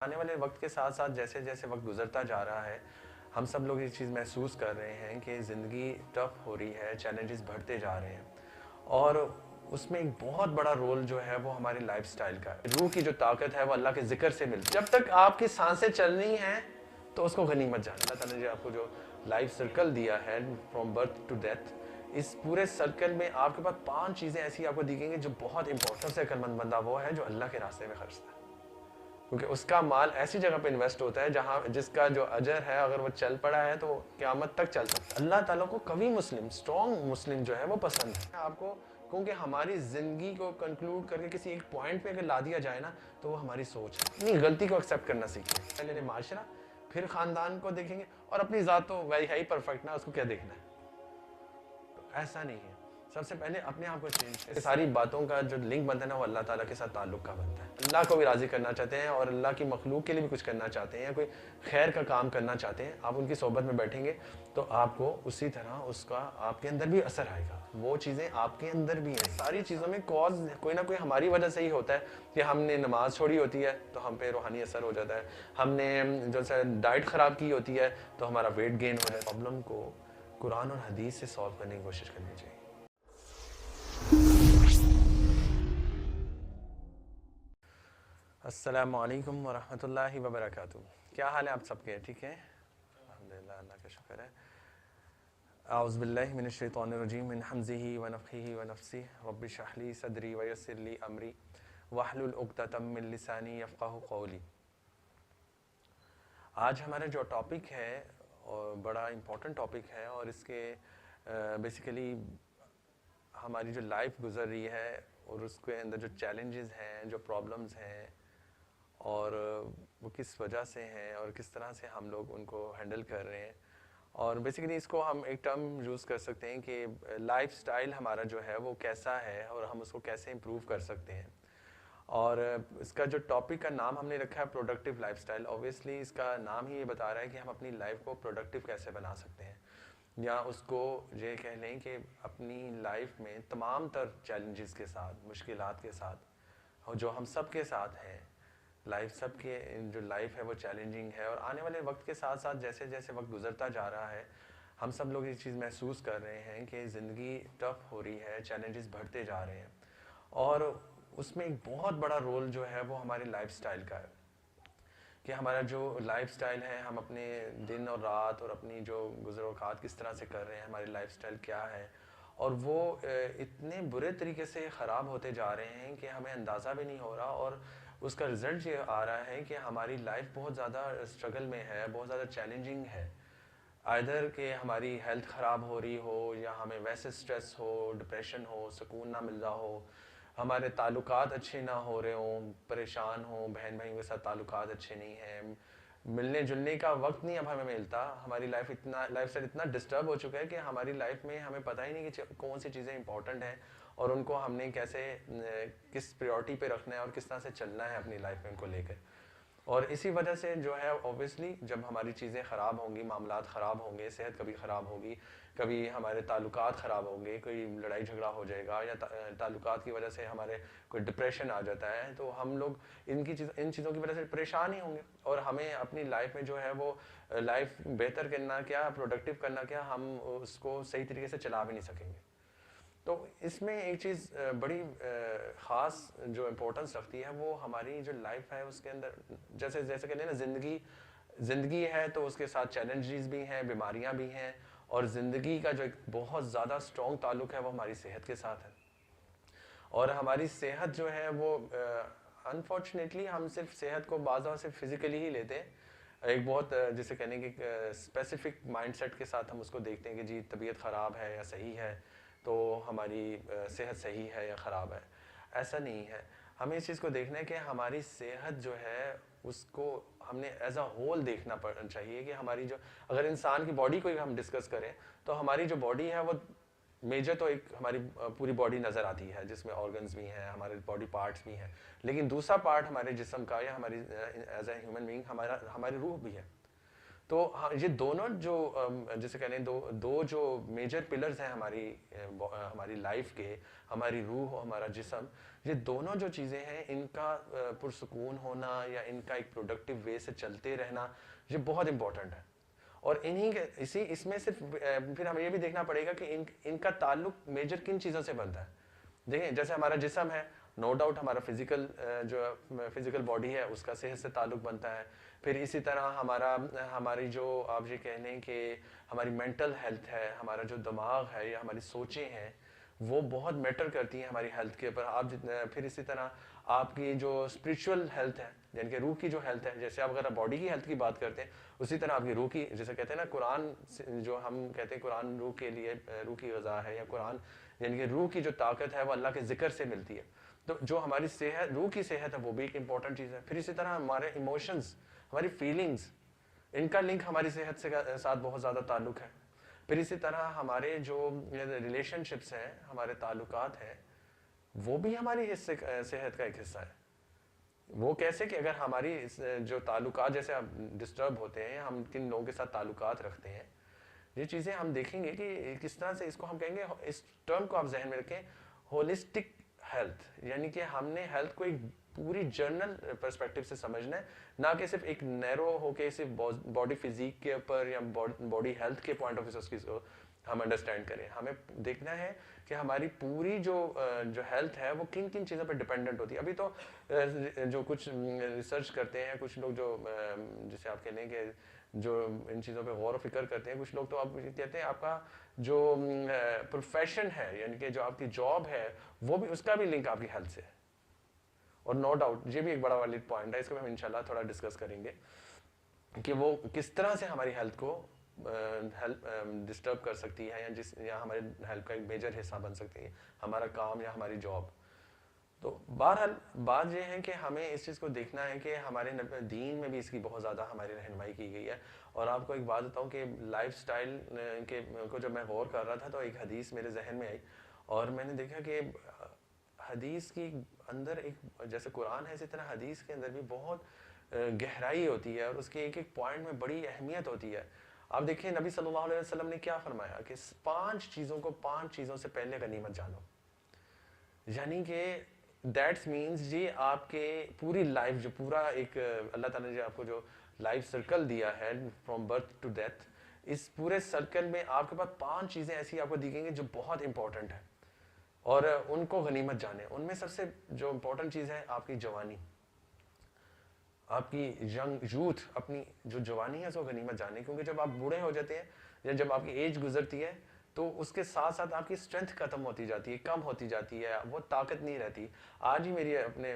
آنے والے وقت کے ساتھ ساتھ جیسے جیسے وقت گزرتا جا رہا ہے ہم سب لوگ یہ چیز محسوس کر رہے ہیں کہ زندگی ٹف ہو رہی ہے، چیلنجز بڑھتے جا رہے ہیں اور اس میں ایک بہت بڑا رول جو ہے وہ ہماری لائف سٹائل کا ہے۔ روح کی جو طاقت ہے وہ اللہ کے ذکر سے ملتی ہے۔ جب تک آپ کی سانسیں چلنی ہیں تو اس کو غنیمت جانا۔ اللہ تعالیٰ نے جو آپ کو جو لائف سرکل دیا ہے فرام برتھ ٹو ڈیتھ، اس پورے سرکل میں آپ کے پاس 5 چیزیں ایسی آپ کو دکھیں گی جو بہت امپورٹنٹ سے عقلمند بندہ وہ ہے جو اللہ کے راستے میں خرچتا ہے، کیونکہ اس کا مال ایسی جگہ پہ انویسٹ ہوتا ہے جہاں جس کا جو اجر ہے اگر وہ چل پڑا ہے تو قیامت تک چل سکتا ہے۔ اللہ تعالیٰ کو قوی مسلم، سٹرونگ مسلم جو ہے وہ پسند ہے آپ کو، کیونکہ ہماری زندگی کو کنکلوڈ کر کے کسی ایک پوائنٹ پہ اگر لا دیا جائے نا تو وہ ہماری سوچ ہے۔ اپنی غلطی کو ایکسیپٹ کرنا سیکھیں، پہلے معاشرہ پھر خاندان کو دیکھیں گے، اور اپنی ذات تو وہی ہے ہی پرفیکٹ نا، اس کو کیا دیکھنا ہے۔ تو ایسا نہیں ہے، سب سے پہلے اپنے آپ کو چینج کریں۔ ساری باتوں کا جو لنک بنتا ہے نا وہ اللہ تعالیٰ کے ساتھ تعلق کا بنتا ہے۔ اللہ کو بھی راضی کرنا چاہتے ہیں اور اللہ کی مخلوق کے لیے بھی کچھ کرنا چاہتے ہیں یا کوئی خیر کا کام کرنا چاہتے ہیں، آپ ان کی صحبت میں بیٹھیں گے تو آپ کو اسی طرح اس کا آپ کے اندر بھی اثر آئے گا، وہ چیزیں آپ کے اندر بھی ہیں۔ ساری چیزوں میں کاز کوئی نہ کوئی ہماری وجہ سے ہی ہوتا ہے کہ ہم نے نماز چھوڑی ہوتی ہے تو ہم پہ روحانی اثر ہو جاتا ہے، ہم نے جو ڈائٹ خراب کی ہوتی ہے تو ہمارا ویٹ گین ہو جاتا ہے۔ پرابلم کو قرآن اور حدیث سے سالو کرنے کی کوشش کرنی چاہیے۔ السلام علیکم ورحمۃ اللہ وبرکاتہ۔ کیا حال ہے آپ سب کے؟ ٹھیک ہے الحمدللہ، اللہ کا شکر ہے۔ اعوذ باللہ من الشیطان الرجیم، من حمزہ ونفخہ ونفثہ، رب اشرح لی صدری ویسر لی امری واحلل عقدۃ من لسانی یفقہوا قولی۔ آج ہمارا جو ٹاپک ہے اور بڑا امپورٹنٹ ٹاپک ہے، اور اس کے بیسیکلی ہماری جو لائف گزر رہی ہے اور اس کے اندر جو چیلنجز ہیں، جو پرابلمز ہیں، اور وہ کس وجہ سے ہیں اور کس طرح سے ہم لوگ ان کو ہینڈل کر رہے ہیں، اور بیسیکلی اس کو ہم ایک ٹرم یوز کر سکتے ہیں کہ لائف سٹائل ہمارا جو ہے وہ کیسا ہے اور ہم اس کو کیسے امپروو کر سکتے ہیں۔ اور اس کا جو ٹاپک کا نام ہم نے رکھا ہے پروڈکٹیو لائف سٹائل۔ اوبیسلی اس کا نام ہی یہ بتا رہا ہے کہ ہم اپنی لائف کو پروڈکٹیو کیسے بنا سکتے ہیں، یا اس کو یہ کہہ لیں کہ اپنی لائف میں تمام تر چیلنجز کے ساتھ، مشکلات کے ساتھ جو ہم سب کے ساتھ ہیں، لائف سب کے جو لائف ہے وہ چیلنجنگ ہے، اور آنے والے وقت کے ساتھ ساتھ جیسے جیسے وقت گزرتا جا رہا ہے ہم سب لوگ یہ چیز محسوس کر رہے ہیں کہ زندگی ٹف ہو رہی ہے، چیلنجز بڑھتے جا رہے ہیں، اور اس میں ایک بہت بڑا رول جو ہے وہ ہماری لائف سٹائل کا ہے کہ ہمارا جو لائف سٹائل ہے، ہم اپنے دن اور رات اور اپنی جو گزر اوقات کس طرح سے کر رہے ہیں، ہماری لائف سٹائل کیا ہے، اور وہ اتنے برے طریقے سے خراب ہوتے جا رہے ہیں کہ ہمیں اندازہ بھی نہیں ہو رہا، اور اس کا رزلٹ یہ آ رہا ہے کہ ہماری لائف بہت زیادہ اسٹرگل میں ہے، بہت زیادہ چیلنجنگ ہے، آئدر کہ ہماری ہیلتھ خراب ہو رہی ہو یا ہمیں ویسے سٹریس ہو، ڈپریشن ہو، سکون نہ مل رہا ہو، ہمارے تعلقات اچھے نہ ہو رہے ہوں، پریشان ہوں، بہن بھائیوں کے ساتھ تعلقات اچھے نہیں ہیں، ملنے جلنے کا وقت نہیں اب ہمیں ملتا، ہماری لائف سٹائل اتنا ڈسٹرب ہو چکا ہے کہ ہماری لائف میں ہمیں پتہ ہی نہیں کہ کون سی چیزیں امپورٹنٹ ہیں اور ان کو ہم نے کیسے کس پریورٹی پہ رکھنا ہے اور کس طرح سے چلنا ہے اپنی لائف میں ان کو لے کر۔ اور اسی وجہ سے جو ہے اوبیسلی جب ہماری چیزیں خراب ہوں گی، معاملات خراب ہوں گے، صحت کبھی خراب ہوگی، کبھی ہمارے تعلقات خراب ہوں گے، کوئی لڑائی جھگڑا ہو جائے گا، یا تعلقات کی وجہ سے ہمارے کوئی ڈپریشن آ جاتا ہے، تو ہم لوگ ان چیزوں کی وجہ سے پریشان ہی ہوں گے، اور ہمیں اپنی لائف میں جو ہے وہ لائف بہتر کرنا کیا، پروڈکٹیو کرنا کیا، ہم اس کو صحیح طریقے سے چلا بھی نہیں سکیں گے۔ تو اس میں ایک چیز بڑی خاص جو امپورٹنس رکھتی ہے وہ ہماری جو لائف ہے اس کے اندر، جیسے کہتے ہیں نا زندگی ہے تو اس کے ساتھ چیلنجز بھی ہیں، بیماریاں بھی ہیں، اور زندگی کا جو ایک بہت زیادہ اسٹرانگ تعلق ہے وہ ہماری صحت کے ساتھ ہے، اور ہماری صحت جو ہے وہ انفارچونیٹلی ہم صرف صحت کو بعض دفعہ صرف فزیکلی ہی لیتے ہیں، ایک بہت جسے کہنے کہ اسپیسیفک مائنڈ سیٹ کے ساتھ ہم اس کو دیکھتے ہیں کہ جی طبیعت خراب ہے یا صحیح ہے تو ہماری صحت صحیح ہے یا خراب ہے۔ ایسا نہیں ہے، ہمیں اس چیز کو دیکھنا ہے کہ ہماری صحت جو ہے اس کو ہم نے ایز اے ہول دیکھنا چاہیے کہ ہماری جو، اگر انسان کی باڈی کو ہم ڈسکس کریں تو ہماری جو باڈی ہے وہ میجر تو ایک ہماری پوری باڈی نظر آتی ہے جس میں آرگنز بھی ہیں، ہمارے باڈی پارٹس بھی ہیں، لیکن دوسرا پارٹ ہمارے جسم کا یا ہماری ایز اے ہیومن بینگ ہماری روح بھی ہے۔ تو یہ دونوں جو جیسے کہنے دو جو میجر پلرز ہیں ہماری لائف کے، ہماری روح، ہمارا جسم، یہ دونوں جو چیزیں ہیں ان کا پرسکون ہونا یا ان کا ایک پروڈکٹیو وے سے چلتے رہنا یہ بہت امپورٹنٹ ہے. اور اس میں صرف پھر ہمیں یہ بھی دیکھنا پڑے گا کہ ان کا تعلق میجر کن چیزوں سے بنتا ہے. دیکھیں جیسے ہمارا جسم ہے، نو ڈاؤٹ ہمارا فزیکل باڈی ہے اس کا صحت سے تعلق بنتا ہے. پھر اسی طرح ہماری جو آپ یہ کہہ لیں کہ ہماری مینٹل ہیلتھ ہے، ہمارا جو دماغ ہے یا ہماری سوچیں ہیں وہ بہت میٹر کرتی ہیں ہماری ہیلتھ کے اوپر. پھر اسی طرح آپ کی جو اسپریچول ہیلتھ ہے یعنی کہ روح کی جو ہیلتھ ہے، جیسے آپ اگر باڈی کی ہیلتھ کی بات کرتے ہیں اسی طرح آپ کی روح کی، جیسے کہتے ہیں نا قرآن جو ہم کہتے ہیں قرآن روح کے لیے روح کی غذا ہے، یا قرآن یعنی کہ روح کی جو طاقت ہے وہ اللہ کے ذکر سے ملتی ہے. تو جو ہماری صحت، روح کی صحت ہے وہ بھی ایک امپورٹنٹ چیز ہے. پھر اسی طرح ہمارے ایموشنز، ہماری فیلنگز، ان کا لنک ہماری صحت سے ساتھ بہت زیادہ تعلق ہے. پھر اسی طرح ہمارے جو ریلیشن شپس ہیں، ہمارے تعلقات ہیں، وہ بھی ہماری صحت کا ایک حصہ ہے. وہ کیسے کہ اگر ہماری جو تعلقات جیسے ڈسٹرب ہوتے ہیں، ہم کن لوگوں کے ساتھ تعلقات رکھتے ہیں، یہ چیزیں ہم دیکھیں گے کہ کس طرح سے اس کو ہم کہیں گے، اس ٹرم کو آپ ذہن میں رکھیں، ہولسٹک ہیلتھ. یعنی کہ ہم نے ہیلتھ کو ایک پوری جنرل پرسپیکٹو سے سمجھنا ہے، نہ کہ صرف ایک نیرو ہو کے صرف باڈی فزیک کے اوپر یا باڈی ہیلتھ کے پوائنٹ آف ویو سے اس کو ہم انڈرسٹینڈ کریں. ہمیں دیکھنا ہے کہ ہماری پوری جو ہیلتھ ہے وہ کن کن چیزوں پہ ڈپینڈنٹ ہوتی ہے. ابھی تو جو کچھ ریسرچ کرتے ہیں کچھ لوگ، جو جسے آپ کہہ لیں کہ جو ان چیزوں پہ غور و فکر کرتے ہیں، کچھ لوگ تو آپ کہتے ہیں آپ کا جو پروفیشن ہے یعنی کہ جو آپ کی جاب ہے وہ بھی، اس کا بھی لنک آپ کی ہیلتھ سے ہے. اور نو ڈاؤٹ یہ بھی ایک بڑا ویلڈ پوائنٹ ہے، اس کو ہم انشاءاللہ تھوڑا ڈسکس کریں گے کہ وہ کس طرح سے ہماری ہیلتھ کو ڈسٹرب کر سکتی ہے، یا ہمارے ہیلتھ کا ایک میجر حصہ بن سکتی ہے ہمارا کام یا ہماری جاب. تو بہرحال بات یہ ہے کہ ہمیں اس چیز کو دیکھنا ہے کہ ہمارے دین میں بھی اس کی بہت زیادہ ہماری رہنمائی کی گئی ہے. اور آپ کو ایک بات بتاؤں کہ لائف سٹائل کو جب میں غور کر رہا تھا تو ایک حدیث میرے ذہن میں آئی، اور میں نے دیکھا کہ حدیث کی اندر ایک جیسے قرآن ہے اسی طرح حدیث کے اندر بھی بہت گہرائی ہوتی ہے، اور اس کے ایک ایک پوائنٹ میں بڑی اہمیت ہوتی ہے. آپ دیکھیں نبی صلی اللہ علیہ وسلم نے کیا فرمایا کہ 5 چیزوں سے پہلے غنیمت جانو. یعنی کہ دیٹس مینز یہ آپ کے پوری لائف، جو پورا ایک اللہ تعالیٰ نے جو آپ کو جو لائف سرکل دیا ہے فرام برتھ ٹو ڈیتھ، اس پورے سرکل میں آپ کے پاس 5 چیزیں ایسی آپ کو دی گئی ہیں جو بہت امپورٹنٹ ہیں، اور ان کو غنیمت جانے. ان میں سب سے جو امپورٹنٹ چیز ہے آپ کی جوانی، آپ کی یوتھ، اپنی جو جوانی ہے اس کو غنیمت جانے. کیونکہ جب آپ بوڑھے ہو جاتے ہیں یا جب آپ کی ایج گزرتی ہے تو اس کے ساتھ ساتھ آپ کی اسٹرینتھ ختم ہوتی جاتی ہے، کم ہوتی جاتی ہے، وہ طاقت نہیں رہتی. آج ہی میری اپنے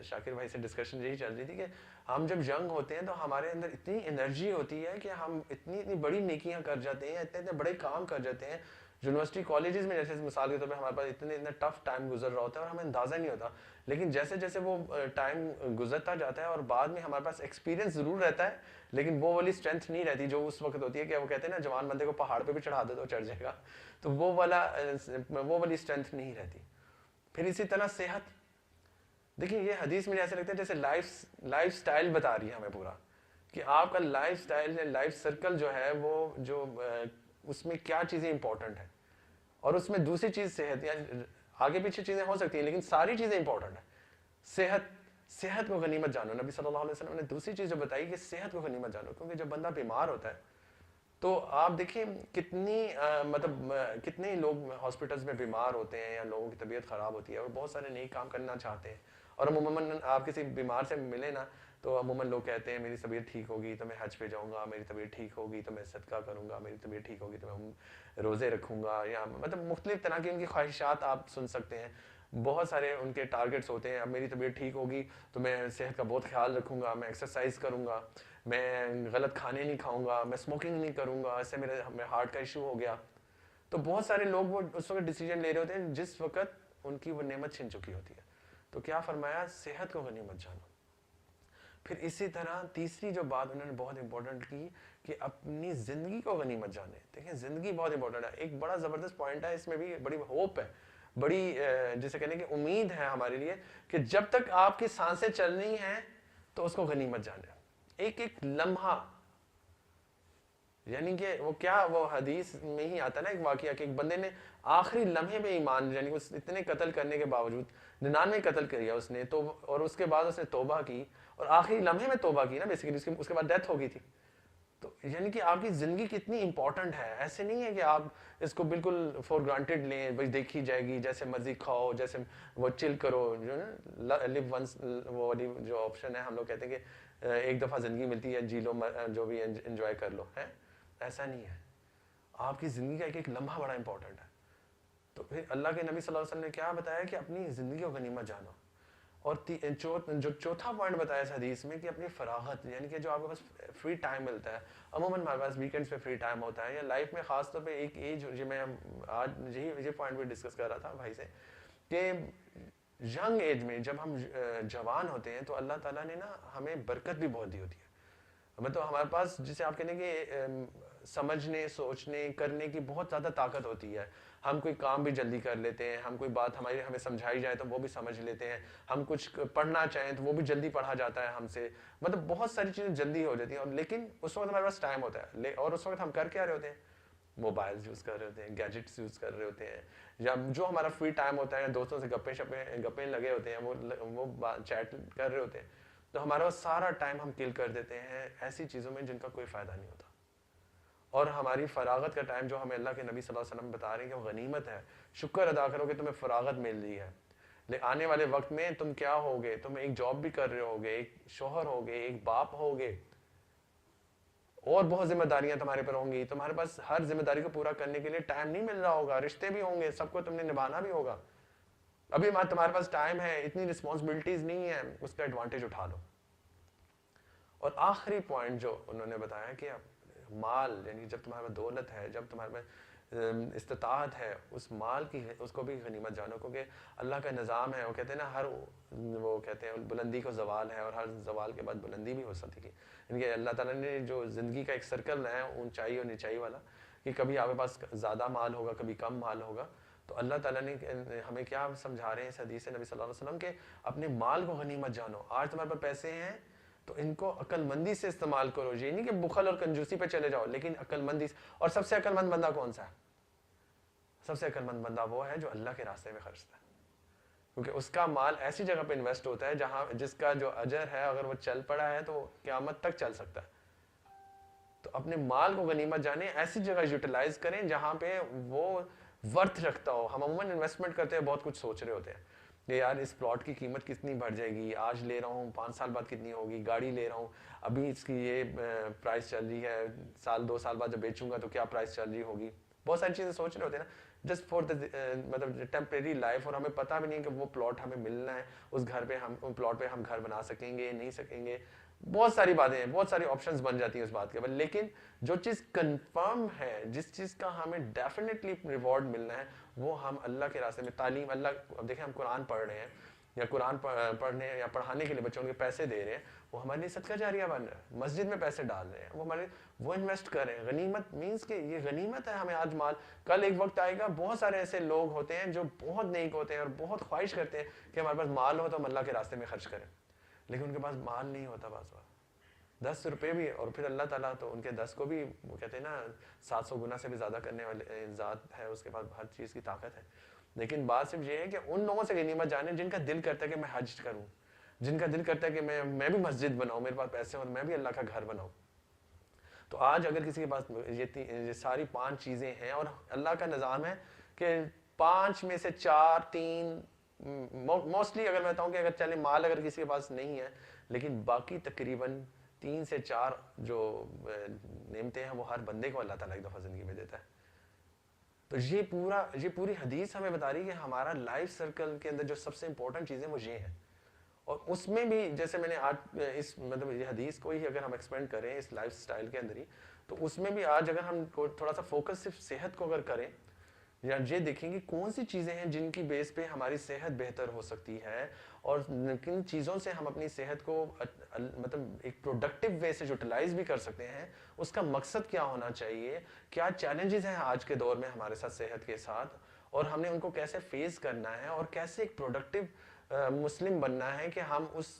شاکر بھائی سے ڈسکشن یہی چل رہی تھی کہ ہم جب ینگ ہوتے ہیں تو ہمارے اندر اتنی انرجی ہوتی ہے کہ ہم اتنی بڑی نیکیاں کر جاتے ہیں، اتنے بڑے کام کر جاتے ہیں. یونیورسٹی کالجز میں جیسے مثال کے طور پہ ہمارے پاس اتنا ٹف ٹائم گزر رہا ہوتا ہے اور ہمیں اندازہ نہیں ہوتا، لیکن جیسے جیسے وہ ٹائم گزرتا جاتا ہے اور بعد میں ہمارے پاس ایکسپیرینس ضرور رہتا ہے، لیکن وہ والی اسٹرینتھ نہیں رہتی جو اس وقت ہوتی ہے کہ وہ کہتے ہیں نا جوان بندے کو پہاڑ پہ بھی چڑھا دے تو چڑھ جائے گا، تو وہ والی اسٹرینتھ نہیں رہتی. پھر اسی طرح صحت، دیکھیں یہ حدیث میں ایسا لگتا ہے جیسے لائف سٹائل بتا رہی ہے ہمیں پورا کہ آپ کا لائف سٹائل، لائف سرکل جو ہے وہ جو اس میں کیا چیزیں امپورٹنٹ ہیں، اور اس میں دوسری چیز صحت، یعنی آگے پیچھے چیزیں ہو سکتی ہیں لیکن ساری چیزیں امپورٹنٹ ہیں. صحت کو غنیمت جانو. نبی صلی اللہ علیہ وسلم نے دوسری چیز جو بتائی کہ صحت کو غنیمت جانو، کیونکہ جب بندہ بیمار ہوتا ہے تو آپ دیکھیں کتنے لوگ ہاسپٹلز میں بیمار ہوتے ہیں یا لوگوں کی طبیعت خراب ہوتی ہے اور بہت سارے نیک کام کرنا چاہتے ہیں، اور عموماً آپ کسی بیمار سے ملے نا تو عموماً لوگ کہتے ہیں میری طبیعت ٹھیک ہوگی تو میں حج پہ جاؤں گا، میری طبیعت ٹھیک ہوگی تو میں صدقہ کروں گا، میری طبیعت ٹھیک ہوگی تو میں روزے رکھوں گا، یا مختلف طرح کی ان کی خواہشات آپ سن سکتے ہیں. بہت سارے ان کے ٹارگٹس ہوتے ہیں. اب میری طبیعت ٹھیک ہوگی تو میں صحت کا بہت خیال رکھوں گا، میں ایکسرسائز کروں گا، میں غلط کھانے نہیں کھاؤں گا، میں اسموکنگ نہیں کروں گا، اس سے میرے ہارٹ کا ایشو ہو گیا. تو بہت سارے لوگ وہ اس وقت ڈیسیجن لے رہے ہوتے ہیں جس وقت ان کی وہ نعمت چھن چکی ہوتی ہے. تو کیا فرمایا؟ صحت کو غنیمت جانو. پھر اسی طرح تیسری جو بات انہوں نے بہت امپورٹنٹ کی کہ اپنی زندگی کو غنیمت جانے. دیکھیں زندگی بہت امپورٹنٹ ہے. ایک بڑا زبردست پوائنٹ ہے اس میں بھی، بڑی ہوپ ہے، بڑی جسے کہنے کی امید ہے ہمارے لیے کہ جب تک آپ کی سانسیں چل رہی ہیں تو اس کو غنیمت جانے. ایک ایک لمحہ یعنی کہ وہ کیا، وہ حدیث میں ہی آتا ہے نا ایک واقعہ کہ ایک بندے نے آخری لمحے میں ایمان، یعنی کہ اتنے قتل کرنے کے باوجود 99 قتل کیا اس نے تو، اور اس کے بعد اس نے توبہ کی اور آخری لمحے میں توبہ کی نا بیسیکلی، اس کے بعد ڈیتھ ہو گئی تھی. تو یعنی کہ آپ کی زندگی کتنی امپورٹنٹ ہے. ایسے نہیں ہے کہ آپ اس کو بالکل فور گرانٹیڈ لیں، بھائی دیکھی جائے گی، جیسے مرضی کھاؤ، جیسے وہ چل کرو، جو نا لیو ونس، وہ والی جو آپشن ہے ہم لوگ کہتے ہیں کہ ایک دفعہ زندگی ملتی ہے، جی لو، جو بھی انجوائے کر لو، ہے ایسا نہیں ہے. آپ کی زندگی کا ایک ایک لمحہ بڑا امپورٹنٹ ہے. تو پھر اللہ کے نبی صلی اللہ علیہ وسلم نے کیا بتایا کہ اپنی زندگی کو غنیمت جانو. اور جو چوتھا پوائنٹ بتایا اس حدیث میں کہ اپنی فراغت، یعنی کہ جو آپ کے پاس فری ٹائم ملتا ہے، عموماً ہمارے پاس ویکینڈس پہ فری ٹائم ہوتا ہے، یا لائف میں خاص طور پہ ایک ایج، جو میں آج یہ پوائنٹ بھی ڈسکس کر رہا تھا بھائی سے، کہ ینگ ایج میں جب ہم جوان ہوتے ہیں تو اللہ تعالیٰ نے نا ہمیں برکت بھی بہت دی ہوتی ہے. مطلب ہمارے پاس جسے آپ کہتے ہیں کہ سمجھنے، سوچنے، کرنے کی بہت زیادہ طاقت ہوتی ہے. ہم کوئی کام بھی جلدی کر لیتے ہیں، ہم کوئی بات ہمیں سمجھائی جائے تو وہ بھی سمجھ لیتے ہیں، ہم کچھ پڑھنا چاہیں تو وہ بھی جلدی پڑھا جاتا ہے ہم سے. مطلب بہت ساری چیزیں جلدی ہو جاتی ہیں. اور لیکن اس وقت ہمارے پاس ٹائم ہوتا ہے، اور اس وقت ہم کر کیا رہے ہوتے ہیں؟ موبائل یوز کر رہے ہوتے ہیں، گیجٹس یوز کر رہے ہوتے ہیں، یا جو ہمارا فری ٹائم ہوتا ہے دوستوں سے گپیں لگے ہوتے ہیں، وہ چیٹ کر رہے ہوتے ہیں. تو ہمارا سارا ٹائم ہم کل کر دیتے ہیں ایسی چیزوں میں جن کا کوئی فائدہ نہیں ہوتا. اور ہماری فراغت کا ٹائم جو ہمیں اللہ کے نبی صلی اللہ علیہ وسلم بتا رہے ہیں کہ وہ غنیمت ہے. شکر ادا کرو کہ تمہیں فراغت مل رہی ہے. آنے والے وقت میں تم کیا ہوگے؟ تم ایک جاب بھی کر رہے ہوگے، ایک شوہر ہوگے، ایک باپ ہوگے، اور بہت ذمہ داریاں تمہارے پر ہوں گی. تمہارے پاس ہر ذمہ داری کو پورا کرنے کے لیے ٹائم نہیں مل رہا ہوگا. رشتے بھی ہوں گے، سب کو تم نے نبھانا بھی ہوگا. ابھی تمہارے پاس ٹائم ہے، اتنی رسپانسبلٹیز نہیں ہے، اس کا ایڈوانٹیج اٹھا لو. اور آخری پوائنٹ جو انہوں نے بتایا کہ مال، یعنی جب تمہارے پاس دولت ہے، جب تمہارے پاس استطاعت ہے، اس مال کی اس کو بھی غنیمت جانو، کیونکہ اللہ کا نظام ہے. وہ کہتے ہیں نا وہ کہتے ہیں بلندی کو زوال ہے، اور ہر زوال کے بعد بلندی بھی ہو سکتی ہے. یعنی کہ اللہ تعالیٰ نے جو زندگی کا ایک سرکل ہے اونچائی اور نیچائی والا، کہ کبھی آپ کے پاس زیادہ مال ہوگا، کبھی کم مال ہوگا. تو اللہ تعالیٰ نے ہمیں کیا سمجھا رہے ہیں اس حدیث نبی صلی اللہ علیہ وسلم کہ اپنے مال کو غنیمت جانو. آج تمہارے پاس پیسے ہیں تو ان کو عقل مندی سے استعمال کرو. یہ نہیں کہ بخل اور کنجوسی پہ چلے جاؤ، لیکن عقل مندی سے. اور سب سے عقل مند بندہ کون سا ہے؟ سب سے عقل مند بندہ وہ ہے جو اللہ کے راستے میں خرچتا ہے، کیونکہ اس کا مال ایسی جگہ پہ انویسٹ ہوتا ہے جہاں جس کا جو اجر ہے اگر وہ چل پڑا ہے تو قیامت تک چل سکتا ہے. تو اپنے مال کو غنیمت جانیں، ایسی جگہ یوٹیلائز کریں جہاں پہ وہ ورتھ رکھتا ہو. ہم عموماً انویسٹمنٹ کرتے ہیں، بہت کچھ سوچ رہے ہوتے ہیں کہ یار اس پلاٹ کی قیمت کتنی بڑھ جائے گی، آج لے رہا ہوں 5 سال بعد کتنی ہوگی. گاڑی لے رہا ہوں، ابھی اس کی یہ پرائس چل رہی ہے، سال 2 سال بعد جب بیچوں گا تو کیا پرائس چل رہی ہوگی. بہت ساری چیزیں سوچ رہے ہوتے ہیں نا، جسٹ فار مطلب ٹیمپریری لائف. اور ہمیں پتہ بھی نہیں کہ وہ پلاٹ ہمیں ملنا ہے، اس گھر پہ ہم پلاٹ پہ ہم گھر بنا سکیں گے نہیں سکیں گے. بہت ساری باتیں ہیں، بہت ساری آپشنز بن جاتی ہیں اس بات کے بعد. لیکن جو چیز کنفرم ہے، جس چیز کا ہمیں ڈیفینیٹلی ریوارڈ ملنا ہے، وہ ہم اللہ کے راستے میں تعلیم. اللہ اب دیکھیں ہم قرآن پڑھ رہے ہیں، یا قرآن پڑھنے یا پڑھانے کے لیے بچوں کے پیسے دے رہے ہیں، وہ ہمارے لیے صدقہ جاریہ بن رہا ہے. مسجد میں پیسے ڈال رہے ہیں، وہ ہمارے وہ انویسٹ کر رہے ہیں. غنیمت مینس کہ یہ غنیمت ہے ہمیں آج مال. کل ایک وقت آئے گا، بہت سارے ایسے لوگ ہوتے ہیں جو بہت نیک ہوتے ہیں اور بہت خواہش کرتے ہیں کہ ہمارے پاس مال ہو تو ہم اللہ کے راستے میں خرچ کریں، لیکن ان کے پاس مال نہیں ہوتا. بعض بار 10 روپے بھی، اور پھر اللہ تعالیٰ تو ان کے 10 کو بھی وہ کہتے ہیں نا 700 گنا سے بھی زیادہ کرنے والے ذات ہے، اس کے پاس ہر چیز کی طاقت ہے. لیکن بات صرف یہ ہے کہ ان لوگوں سے غنیمت جانیں جن کا دل کرتا ہے کہ میں حج کروں، جن کا دل کرتا ہے کہ میں بھی مسجد بناؤں، میرے پاس پیسے ہوں میں بھی اللہ کا گھر بناؤں. تو آج اگر کسی کے پاس یہ ساری 5 چیزیں ہیں، اور اللہ کا نظام ہے کہ 5 میں سے 4 3 موسٹلی اگر میں بتاؤں کہ اگر چلے مال اگر کسی کے پاس نہیں ہے، لیکن باقی تقریباً 3 سے 4 جو نعمتیں ہیں وہ ہر بندے کو اللہ تعالیٰ ایک دفعہ زندگی میں دیتا ہے. تو یہ پوری حدیث ہمیں بتا رہی ہے کہ ہمارا لائف سرکل کے اندر جو سب سے امپورٹنٹ چیزیں وہ یہ ہیں. اور اس میں بھی جیسے میں نے آج اس مطلب یہ حدیث کو ہی اگر ہم ایکسپینڈ کریں اس لائف سٹائل کے اندر ہی، تو اس میں بھی آج اگر ہم تھوڑا سا فوکس صرف صحت کو اگر کریں، یا یہ دیکھیں کہ کون سی چیزیں ہیں جن کی بیس پہ ہماری صحت بہتر ہو سکتی ہے، اور کن چیزوں سے ہم اپنی صحت کو مطلب ایک پروڈکٹیو وے سے یوٹیلائز بھی کر سکتے ہیں، اس کا مقصد کیا ہونا چاہیے، کیا چیلنجز ہیں آج کے دور میں ہمارے ساتھ صحت کے ساتھ، اور ہم نے ان کو کیسے فیس کرنا ہے، اور کیسے ایک پروڈکٹیو مسلم بننا ہے کہ ہم اس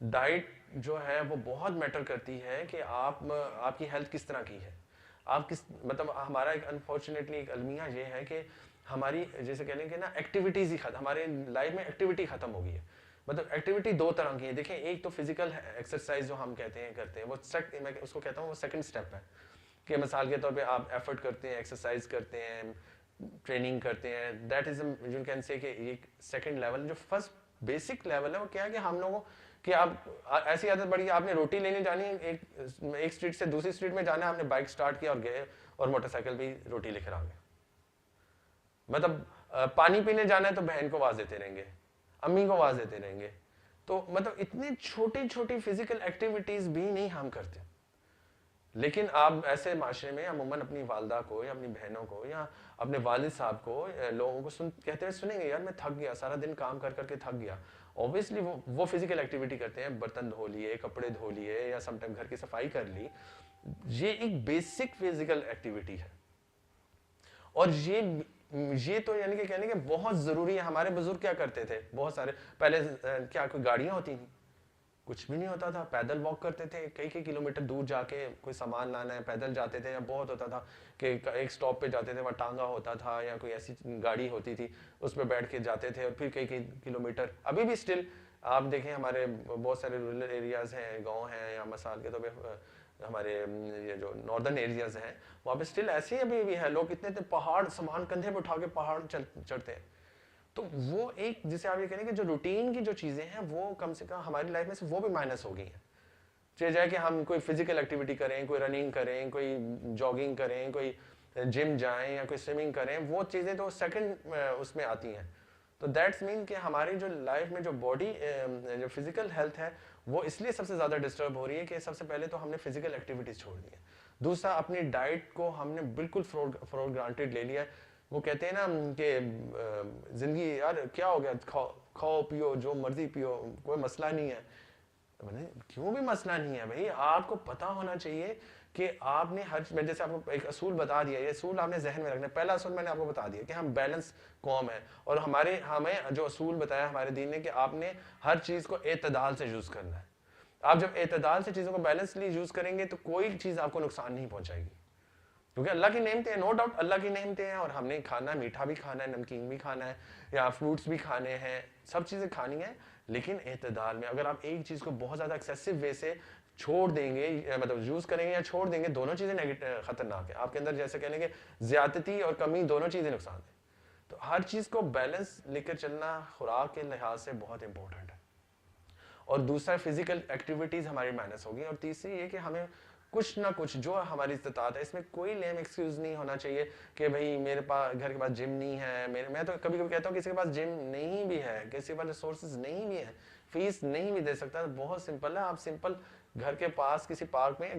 ڈائٹ جو ہے وہ بہت میٹر کرتی ہے کہ آپ کی ہیلتھ کس طرح کی ہے. آپ کس مطلب ہمارا ایک انفارچونیٹلی ایک المیہ یہ ہے کہ ہماری جیسے کہہ لیں کہ نا ایکٹیویٹیز ہی ختم, ہمارے لائف میں ایکٹیویٹی ختم ہو گئی ہے. مطلب ایکٹیویٹی دو طرح کی ہے. دیکھیں ایک تو فزیکل ایکسرسائز جو ہم کہتے ہیں کرتے ہیں, وہ میں اس کو کہتا ہوں وہ سیکنڈ اسٹیپ ہے. کہ مثال کے طور پہ آپ ایفرٹ کرتے ہیں, ایکسرسائز کرتے ہیں, ٹریننگ کرتے ہیں, that is you can say کہ ایک سیکنڈ لیول. جو فرسٹ بیسک لیول ہے وہ کیا ہے کہ ہم لوگوں کہ آپ ایسی عادت پڑی ہے آپ نے روٹی لینے جانی ہے, ایک اسٹریٹ سے دوسری اسٹریٹ میں جانا ہے, آپ نے بائک اسٹارٹ کیا اور گئے اور موٹر سائیکل بھی روٹی لے کر آ گئے. مطلب پانی پینے جانا ہے تو بہن کو آواز دیتے رہیں گے, امی کو آواز دیتے رہیں گے. تو مطلب اتنی چھوٹی چھوٹی فزیکل ایکٹیویٹیز بھی نہیں ہم کرتے. لیکن آپ ایسے معاشرے میں عموماً اپنی والدہ کو یا اپنی بہنوں کو یا اپنے والد صاحب کو لوگوں کو کہتے ہیں سنیں گے یار میں تھک گیا, سارا دن کام کر کر کے تھک گیا. اوبیسلی وہ فزیکل ایکٹیویٹی کرتے ہیں, برتن دھو لیے, کپڑے دھو لیے, یا سم ٹائم گھر کی صفائی کر لی. یہ ایک بیسک فزیکل ایکٹیویٹی ہے, اور یہ تو یعنی کہ کہنے کہ بہت ضروری ہے. ہمارے بزرگ کیا کرتے تھے, بہت سارے پہلے کیا کوئی گاڑیاں ہوتی تھیں, کچھ بھی نہیں ہوتا تھا, پیدل واک کرتے تھے, کئی کلومیٹر دور جا کے کوئی سامان لانا ہے پیدل جاتے تھے. یا بہت ہوتا تھا کہ ایک سٹاپ پہ جاتے تھے, وہاں ٹانگا ہوتا تھا یا کوئی ایسی گاڑی ہوتی تھی, اس پہ بیٹھ کے جاتے تھے, اور پھر کئی کلومیٹر. ابھی بھی اسٹل آپ دیکھیں ہمارے بہت سارے رورل ایریاز ہیں, گاؤں ہیں, یا مثال کے طور پہ ہمارے یہ جو ناردرن ایریاز ہیں وہاں پہ اسٹل ایسے ہی ابھی بھی ہے, لوگ اتنے پہاڑ سامان کندھے پہ اٹھا کے پہاڑ چڑھتے ہیں. تو وہ ایک جسے آپ یہ کہیں کہ جو روٹین کی جو چیزیں ہیں وہ کم سے کم ہماری لائف میں سے وہ بھی مائنس ہو گئی ہیں. چاہے جائے کہ ہم کوئی فزیکل ایکٹیویٹی کریں, کوئی رننگ کریں, کوئی جاگنگ کریں, کوئی جم جائیں یا کوئی سوئمنگ کریں, وہ چیزیں تو سیکنڈ اس میں آتی ہیں. تو دیٹس مین کہ ہماری جو لائف میں جو باڈی جو فزیکل ہیلتھ ہے وہ اس لیے سب سے زیادہ ڈسٹرب ہو رہی ہے کہ سب سے پہلے تو ہم نے فزیکل ایکٹیویٹیز چھوڑ دی ہیں. دوسرا اپنی ڈائٹ کو ہم نے بالکل فور گرانٹیڈ لے لیا ہے. وہ کہتے ہیں نا کہ زندگی یار کیا ہو گیا, کھاؤ پیو جو مرضی پیو, کوئی مسئلہ نہیں ہے. کیوں بھی مسئلہ نہیں ہے بھائی, آپ کو پتا ہونا چاہیے کہ آپ نے میں جیسے آپ کو ایک اصول بتا دیا, یہ اصول آپ نے ذہن میں رکھنا ہے. پہلا اصول میں نے آپ کو بتا دیا کہ ہم بیلنس قوم ہے, اور ہمیں جو اصول بتایا ہمارے دین نے کہ آپ نے ہر چیز کو اعتدال سے یوز کرنا ہے. آپ جب اعتدال سے چیزوں کو بیلنسلی یوز کریں گے تو کوئی چیز آپ کو نقصان نہیں پہنچائے گی, کیونکہ اللہ کی نعمتیں ہیں, نو ڈاؤٹ اللہ کی نعمتیں ہیں, اور ہم نے کھانا ہے, میٹھا بھی کھانا ہے, نمکین بھی کھانا ہے, یا فروٹس بھی کھانے ہیں, سب چیزیں کھانی ہیں, لیکن اعتدال میں. اگر آپ ایک چیز کو بہت زیادہ ایکسیسو وے سے چھوڑ دیں گے, مطلب یوز کریں گے یا چھوڑ دیں گے, دونوں چیزیں خطرناک ہیں. آپ کے اندر جیسے کہنے کہ زیادتی اور کمی دونوں چیزیں نقصان ہیں. تو ہر چیز کو بیلنس لے کر چلنا خوراک کے لحاظ سے بہت امپورٹنٹ ہے. اور دوسرا فزیکل ایکٹیویٹیز ہماری مائنس ہوگی. اور تیسری یہ کہ ہمیں کچھ نہ کچھ جو ہماری استطاعت ہے, اس میں کوئی لیم ایکسکیوز نہیں ہونا چاہیے کہ بھائی میرے پاس گھر کے پاس جم نہیں ہے. میں تو کبھی کبھی کہتا ہوں کسی کے پاس جم نہیں بھی ہے, کسی کے پاس ریسورسز نہیں بھی ہے, فیس نہیں بھی دے سکتا, بہت سمپل ہے. آپ سمپل گھر کے پاس کسی پارک میں,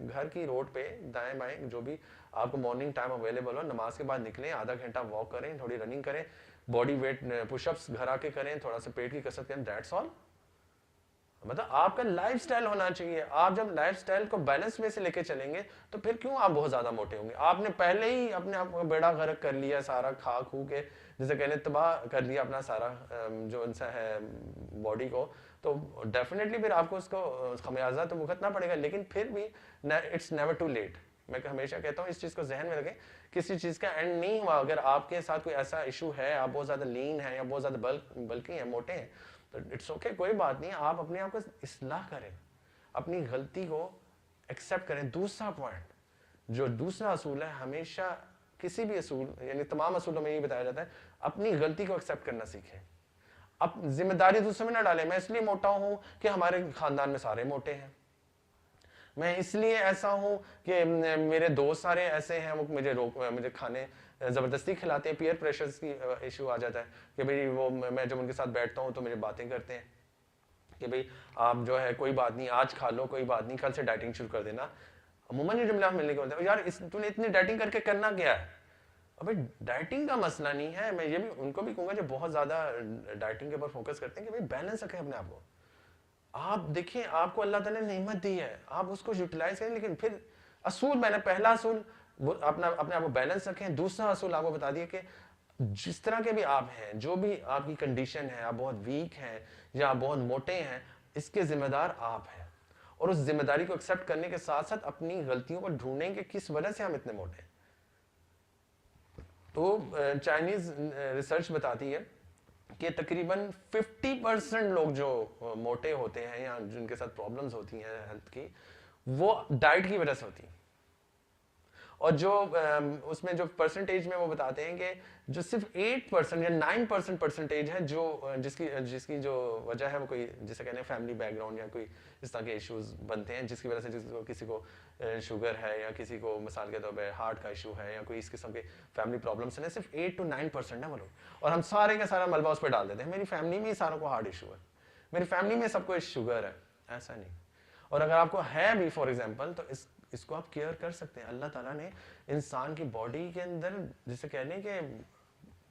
گھر کی روڈ پہ دائیں بائیں جو بھی آپ کو مارننگ ٹائم اویلیبل ہو, نماز کے بعد نکلیں, آدھا گھنٹہ واک کریں, تھوڑی رننگ کریں, باڈی ویٹ پش اپس گھر آ کے کریں, تھوڑا سا پیٹ کی کسرت کریں, دیٹس آل. مطلب آپ کا لائف سٹائل ہونا چاہیے. آپ جب لائف سٹائل کو بیلنس میں سے لے کے چلیں گے تو پھر کیوں آپ بہت زیادہ موٹے ہوں گے. آپ نے پہلے ہی اپنے آپ کو بیڑا غرق کر لیا, سارا کھا کھو کے جیسے کہنے تباہ کر لیا اپنا سارا جو ان سا ہے باڈی کو, تو ڈیفینیٹلی پھر آپ کو اس کو خمیازہ تو بھگتنا پڑے گا. لیکن پھر بھی اٹس نیور ٹو لیٹ. میں ہمیشہ کہتا ہوں اس چیز کو ذہن میں رکھیں, کسی چیز کا اینڈ نہیں ہوا. اگر آپ کے ساتھ کوئی ایسا ایشو ہے, آپ بہت زیادہ لین ہیں یا بہت زیادہ بلکی ہیں, موٹے ہیں, تو اٹس اوکے, کوئی بات نہیں. آپ اپنے آپ کو اصلاح کریں, اپنی غلطی کو ایکسیپٹ کریں. دوسرا پوائنٹ, جو دوسرا اصول ہے, ہمیشہ کسی بھی اصول یعنی تمام اصولوں میں یہ بتایا جاتا ہے اپنی غلطی کو ایکسیپٹ کرنا سیکھیں. اب ذمہ داری دوسرے میں نہ ڈالیں. میں اس لیے موٹا ہوں کہ ہمارے خاندان میں سارے موٹے ہیں, میں اس لیے ایسا ہوں کہ میرے دوست سارے ایسے ہیں, وہ مجھے کھانے زبردستی کھلاتے ہیں. پیئر پریشرز کی ایشو آ جاتا ہے کہ بھئی وہ میں جب ان کے ساتھ بیٹھتا ہوں تو مجھے باتیں کرتے ہیں کہ بھئی آپ جو ہے کوئی بات نہیں آج کھا لو, کوئی بات نہیں کل سے ڈائٹنگ شروع کر دینا. عموماً یہ جملہ ملنے کے ہوتا ہے, یار تو نے اتنی ڈائٹنگ کر کے کرنا کیا ہے. ابھی ڈائٹنگ کا مسئلہ نہیں ہے. میں یہ بھی ان کو بھی کہوں گا جو بہت زیادہ ڈائٹنگ کے اوپر فوکس کرتے ہیں کہ بھئی بیلنس رکھیں اپنے آپ کو. آپ دیکھیں آپ کو اللہ تعالیٰ نے نعمت دی ہے, آپ اس کو یوٹیلائز کریں. لیکن پھر اصول میں نے پہلا اصول اپنے آپ کو بیلنس رکھیں. دوسرا اصول آپ کو بتا دیا کہ جس طرح کے بھی آپ ہیں, جو بھی آپ کی کنڈیشن ہے, آپ بہت ویک ہیں یا آپ بہت موٹے ہیں, اس کے ذمہ دار آپ ہیں, اور اس ذمہ داری کو ایکسیپٹ کرنے کے ساتھ ساتھ اپنی غلطیوں کو ڈھونڈیں کہ کس وجہ سے ہم اتنے موٹے ہیں. تو چائنیز ریسرچ بتاتی ہے کہ تقریباً 50% لوگ جو موٹے ہوتے ہیں یا جن کے ساتھ پرابلمز ہوتی ہیں ہیلتھ کی, وہ ڈائٹ کی وجہ سے ہوتی ہیں. اور جو اس میں جو پرسنٹیج میں وہ بتاتے ہیں کہ جو صرف 8% یا 9% پرسنٹیج ہے جو جس کی جو وجہ ہے وہ کوئی جسے کہتے ہیں فیملی بیک گراؤنڈ یا کوئی اس طرح کے ایشوز بنتے ہیں جس کی وجہ سے کسی کو شوگر ہے یا کسی کو مثال کے طور پہ ہارٹ کا ایشو ہے یا کوئی اس قسم کے فیملی پرابلمس ہیں, صرف 8 to 9% ہے وہ لوگ. اور ہم سارے کا سارا ملبہ اس پہ ڈال دیتے ہیں, میری فیملی میں ہی ساروں کو ہارٹ ایشو ہے, میری فیملی میں سب کو شوگر ہے. ایسا نہیں. اور اگر آپ کو ہے بھی فار ایگزامپل تو اس کو آپ کیئر کر سکتے ہیں. اللہ تعالیٰ نے انسان کی باڈی کے اندر جسے کہنے کہ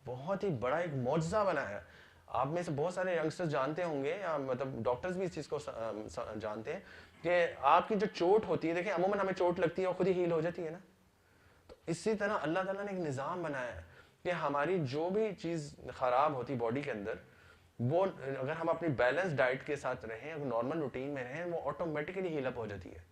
بہت ہی بڑا ایک معجزہ بنایا ہے. آپ میں سے بہت سارے ینگسٹر جانتے ہوں گے یا مطلب ڈاکٹرز بھی اس چیز کو جانتے ہیں کہ آپ کی جو چوٹ ہوتی ہے, دیکھیں عموماً ہمیں چوٹ لگتی ہے اور خود ہی ہیل ہو جاتی ہے نا, تو اسی طرح اللہ تعالیٰ نے ایک نظام بنایا ہے کہ ہماری جو بھی چیز خراب ہوتی باڈی کے اندر, وہ اگر ہم اپنی بیلنس ڈائٹ کے ساتھ رہیں, نارمل روٹین میں رہیں, وہ آٹومیٹکلی ہیل اپ ہو جاتی ہے.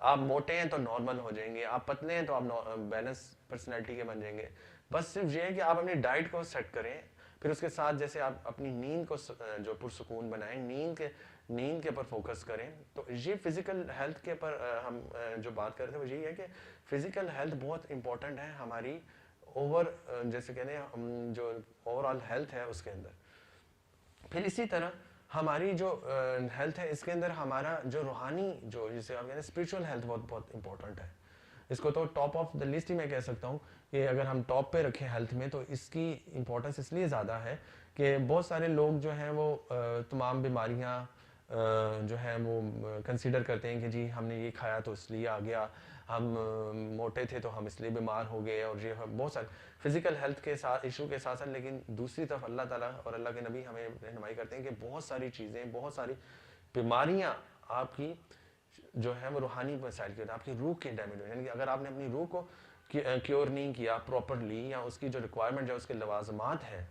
آپ موٹے ہیں تو نارمل ہو جائیں گے, آپ پتلے ہیں تو آپ بیلنس پرسنالٹی کے بن جائیں گے. بس صرف یہ ہے کہ آپ اپنی ڈائٹ کو سیٹ کریں, پھر اس کے ساتھ جیسے آپ اپنی نیند کو جو پرسکون بنائیں, نیند کے اوپر فوکس کریں. تو یہ فزیکل ہیلتھ کے اوپر ہم جو بات کر رہے تھے وہ یہی ہے کہ فزیکل ہیلتھ بہت امپورٹنٹ ہے ہماری جیسے کہتے ہیں جو اوور آل ہیلتھ ہے اس کے اندر. پھر اسی طرح ہماری جو ہیلتھ ہے اس کے اندر ہمارا جو روحانی جو جسے آپ کہتے ہیں اسپرچل ہیلتھ بہت امپورٹنٹ ہے. اس کو تو ٹاپ آف دا لسٹ ہی میں کہہ سکتا ہوں کہ اگر ہم ٹاپ پہ رکھیں ہیلتھ میں تو اس کی امپورٹنس اس لیے زیادہ ہے کہ بہت سارے لوگ جو ہیں وہ تمام بیماریاں جو ہیں وہ کنسیڈر کرتے ہیں کہ جی ہم نے یہ کھایا تو اس لیے آ گیا, ہم موٹے تھے تو ہم اس لیے بیمار ہو گئے, اور یہ بہت سارے فزیکل ہیلتھ کے ساتھ ایشو کے ساتھ ساتھ. لیکن دوسری طرف اللہ تعالیٰ اور اللہ کے نبی ہمیں رہنمائی کرتے ہیں کہ بہت ساری چیزیں, بہت ساری بیماریاں آپ کی جو ہے وہ روحانی مسائل کی ہوتی ہیں, آپ کی روح کے ڈیمیج ہوئی. یعنی کہ اگر آپ نے اپنی روح کو کیور نہیں کیا پراپرلی یا اس کی جو ریکوائرمنٹ جو اس کے لوازمات ہیں,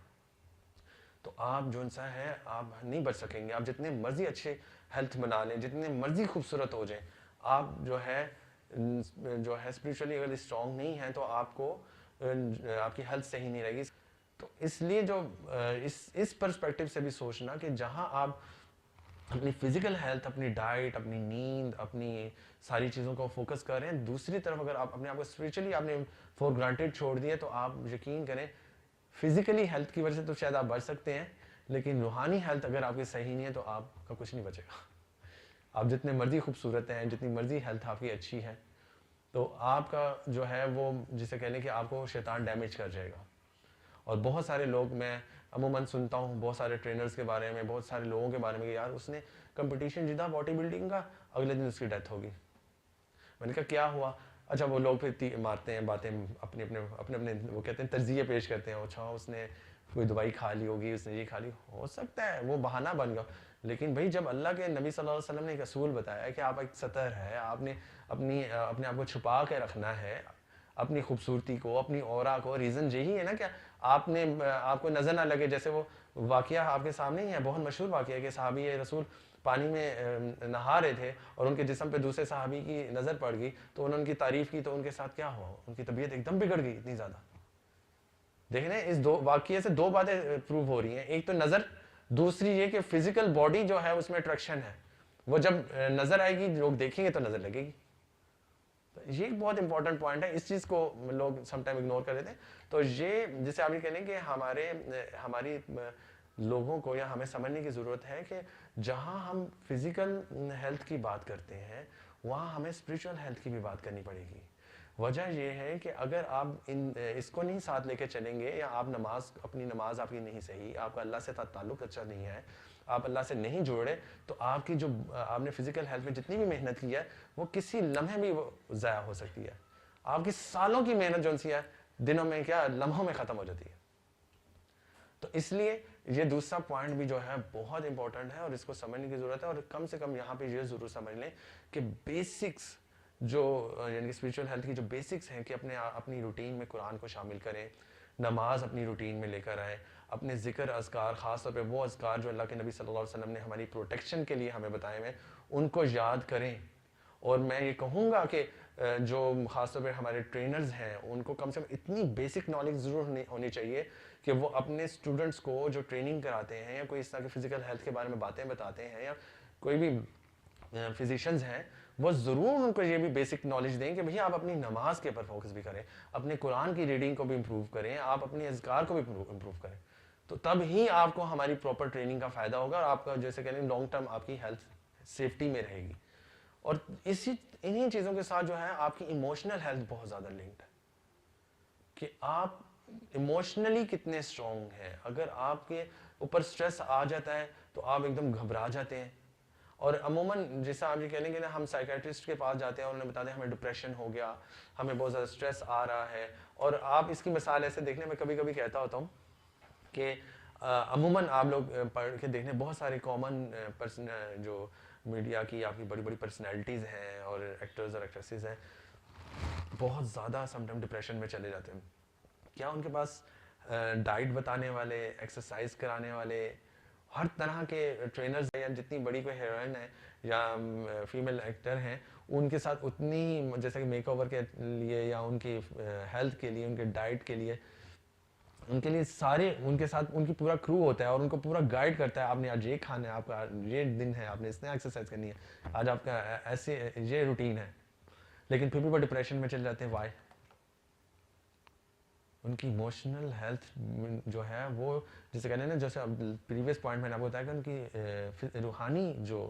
تو آپ جو انسان ہے آپ نہیں بچ سکیں گے. آپ جتنے مرضی اچھے ہیلتھ بنا لیں, جتنے مرضی خوبصورت ہو جائیں, آپ جو ہے اسپرچولی اگر اسٹرانگ نہیں ہیں تو آپ کو آپ کی ہیلتھ صحیح نہیں رہے گی. تو اس لیے جو اس پرسپیکٹو سے بھی سوچنا کہ جہاں آپ اپنی فزیکل ہیلتھ, اپنی ڈائٹ, اپنی نیند, اپنی ساری چیزوں کو فوکس کر رہے ہیں, دوسری طرف اگر آپ اپنے آپ کو اسپرچولی آپ نے فور گرانٹیڈ چھوڑ دیے تو آپ یقین کریں فزیکلی ہیلتھ کی وجہ سے تو شاید آپ بچ سکتے ہیں, لیکن روحانی ہیلتھ اگر آپ کی صحیح نہیں ہے تو آپ کا کچھ نہیں بچے گا. آپ جتنے مرضی خوبصورت ہیں, جتنی مرضی ہیلتھ آپ کی اچھی ہے, تو آپ کا جو ہے وہ جسے کہنے کہ آپ کو شیطان ڈیمیج کر جائے گا. اور بہت سارے لوگ, میں عموماً سنتا ہوں بہت سارے ٹرینرز کے بارے میں, بہت سارے لوگوں کے بارے میں کہ یار اس نے کمپٹیشن جیتا باڈی بلڈنگ کا, اگلے دن اس کی ڈیتھ ہوگی. میں نے کہا کیا ہوا؟ اچھا وہ لوگ پھر مارتے ہیں باتیں, اپنے وہ کہتے ہیں تجزیے پیش کرتے ہیں, اچھا اس نے کوئی دوائی کھا لی ہوگی, اس نے یہ کھا لی, ہو سکتا ہے وہ بہانہ بن گیا. لیکن بھائی جب اللہ کے نبی صلی اللہ علیہ وسلم نے ایک اصول بتایا کہ آپ ایک سطر ہے, آپ نے اپنے آپ کو چھپا کے رکھنا ہے, اپنی خوبصورتی کو, اپنی اورا کو. ریزن یہی ہے نا کہ آپ کو نظر نہ لگے. جیسے وہ واقعہ آپ کے سامنے ہی ہے, بہت مشہور واقعہ ہے کہ صحابی رسول پانی میں نہا رہے تھے اور ان کے جسم پہ دوسرے صحابی کی نظر پڑ گئی, تو انہوں نے ان کی تعریف کی, تو ان کے ساتھ کیا ہوا, ان کی طبیعت ایک دم بگڑ گئی اتنی زیادہ. دیکھیں اس دو واقعے سے دو باتیں پروو ہو رہی ہیں, ایک تو نظر, دوسری یہ کہ فزیکل باڈی جو ہے اس میں اٹریکشن ہے, وہ جب نظر آئے گی لوگ دیکھیں گے تو نظر لگے گی. یہ ایک بہت امپورٹنٹ پوائنٹ ہے, اس چیز کو لوگ سم ٹائم اگنور کر دیتے ہیں. تو یہ جسے آپ یہ کہیں کہ ہماری لوگوں کو یا ہمیں سمجھنے کی ضرورت ہے کہ جہاں ہم فزیکل ہیلتھ کی بات کرتے ہیں وہاں ہمیں اسپرچل ہیلتھ کی بھی بات کرنی پڑے گی. وجہ یہ ہے کہ اگر آپ اس کو نہیں ساتھ لے کے چلیں گے, یا آپ اپنی نماز آپ کی نہیں صحیح, آپ کا اللہ سے تعلق اچھا نہیں ہے, آپ اللہ سے نہیں جوڑے, تو آپ کی جو آپ نے فزیکل ہیلتھ میں جتنی بھی محنت کی ہے وہ کسی لمحے بھی ضائع ہو سکتی ہے. آپ کی سالوں کی محنت جو سی ہے دنوں میں کیا لمحوں میں ختم ہو جاتی ہے. تو اس لیے یہ دوسرا پوائنٹ بھی جو ہے بہت امپورٹنٹ ہے اور اس کو سمجھنے کی ضرورت ہے. اور کم سے کم یہاں پہ یہ ضرور سمجھ لیں کہ بیسکس جو یعنی کہ اسپرچل ہیلتھ کی جو بیسکس ہیں کہ اپنی روٹین میں قرآن کو شامل کریں, نماز اپنی روٹین میں لے کر آئیں, اپنے ذکر اذکار, خاص طور پہ وہ اذکار جو اللہ کے نبی صلی اللہ علیہ وسلم نے ہماری پروٹیکشن کے لیے ہمیں بتائے ہوئے, ان کو یاد کریں. اور میں یہ کہوں گا کہ جو خاص طور پہ ہمارے ٹرینرز ہیں ان کو کم سے کم اتنی بیسک نالج ضرور ہونی چاہیے کہ وہ اپنے اسٹوڈنٹس کو جو ٹریننگ کراتے ہیں یا کوئی اس طرح کے فزیکل ہیلتھ کے بارے میں باتیں بتاتے ہیں یا کوئی بھی فزیشنز ہیں, وہ ضرور ان کو یہ بھی بیسک نالج دیں کہ بھئی آپ اپنی نماز کے اوپر فوکس بھی کریں, اپنے قرآن کی ریڈنگ کو بھی امپروو کریں, آپ اپنی اذکار کو بھی امپروو کریں. تو تب ہی آپ کو ہماری پراپر ٹریننگ کا فائدہ ہوگا اور آپ کا جیسے کہہ لیں لانگ ٹرم آپ کی ہیلتھ سیفٹی میں رہے گی. اور انہی چیزوں کے ساتھ جو ہے آپ کی ایموشنل ہیلتھ بہت زیادہ لنکڈ ہے کہ آپ ایموشنلی کتنے اسٹرانگ ہیں. اگر آپ کے اوپر سٹریس آ جاتا ہے تو آپ ایک دم گھبرا جاتے ہیں. اور عموماً جیسا آپ یہ کہہ لیں گے نا, ہم سائیکیٹرسٹ کے پاس جاتے ہیں اور انہیں بتاتے ہیں ہمیں ڈپریشن ہو گیا, ہمیں بہت زیادہ سٹریس آ رہا ہے. اور آپ اس کی مثال ایسے دیکھنے میں کبھی کبھی کہتا ہوتا ہوں کہ عموماً آپ لوگ پڑھ کے دیکھنے بہت سارے کامن جو میڈیا کی آپ کی بڑی بڑی پرسنالٹیز ہیں اور ایکٹرز اور ایکٹریسز ہیں, بہت زیادہ سم ٹائم ڈپریشن میں چلے جاتے ہیں. کیا ان کے پاس ڈائٹ بتانے والے, ایکسرسائز کرانے والے, ہر طرح کے ٹرینرز ہیں, یا جتنی بڑی کوئی ہیروئن ہے یا فیمیل ایکٹر ہیں ان کے ساتھ اتنی جیسے کہ میک اوور کے لیے یا ان کی ہیلتھ کے لیے, ان کے ڈائٹ کے لیے, ان کے لیے سارے ان کے ساتھ ان کی پورا کرو ہوتا ہے اور ان کو پورا گائیڈ کرتا ہے. آپ نے آج یہ کھانا ہے, آپ کا یہ دن ہے, آپ نے اس طرح ایکسرسائز کرنی ہے, آج آپ کا ایسے یہ روٹین ہے. لیکن پھر بھی وہ ڈپریشن میں چل جاتے ہیں. وائی؟ ان کی ایموشنل ہیلتھ جو ہے وہ جیسے کہتے ہیں نا, جیسے پریویس پوائنٹ میں نے آپ کو بتایا کہ ان کی روحانی جو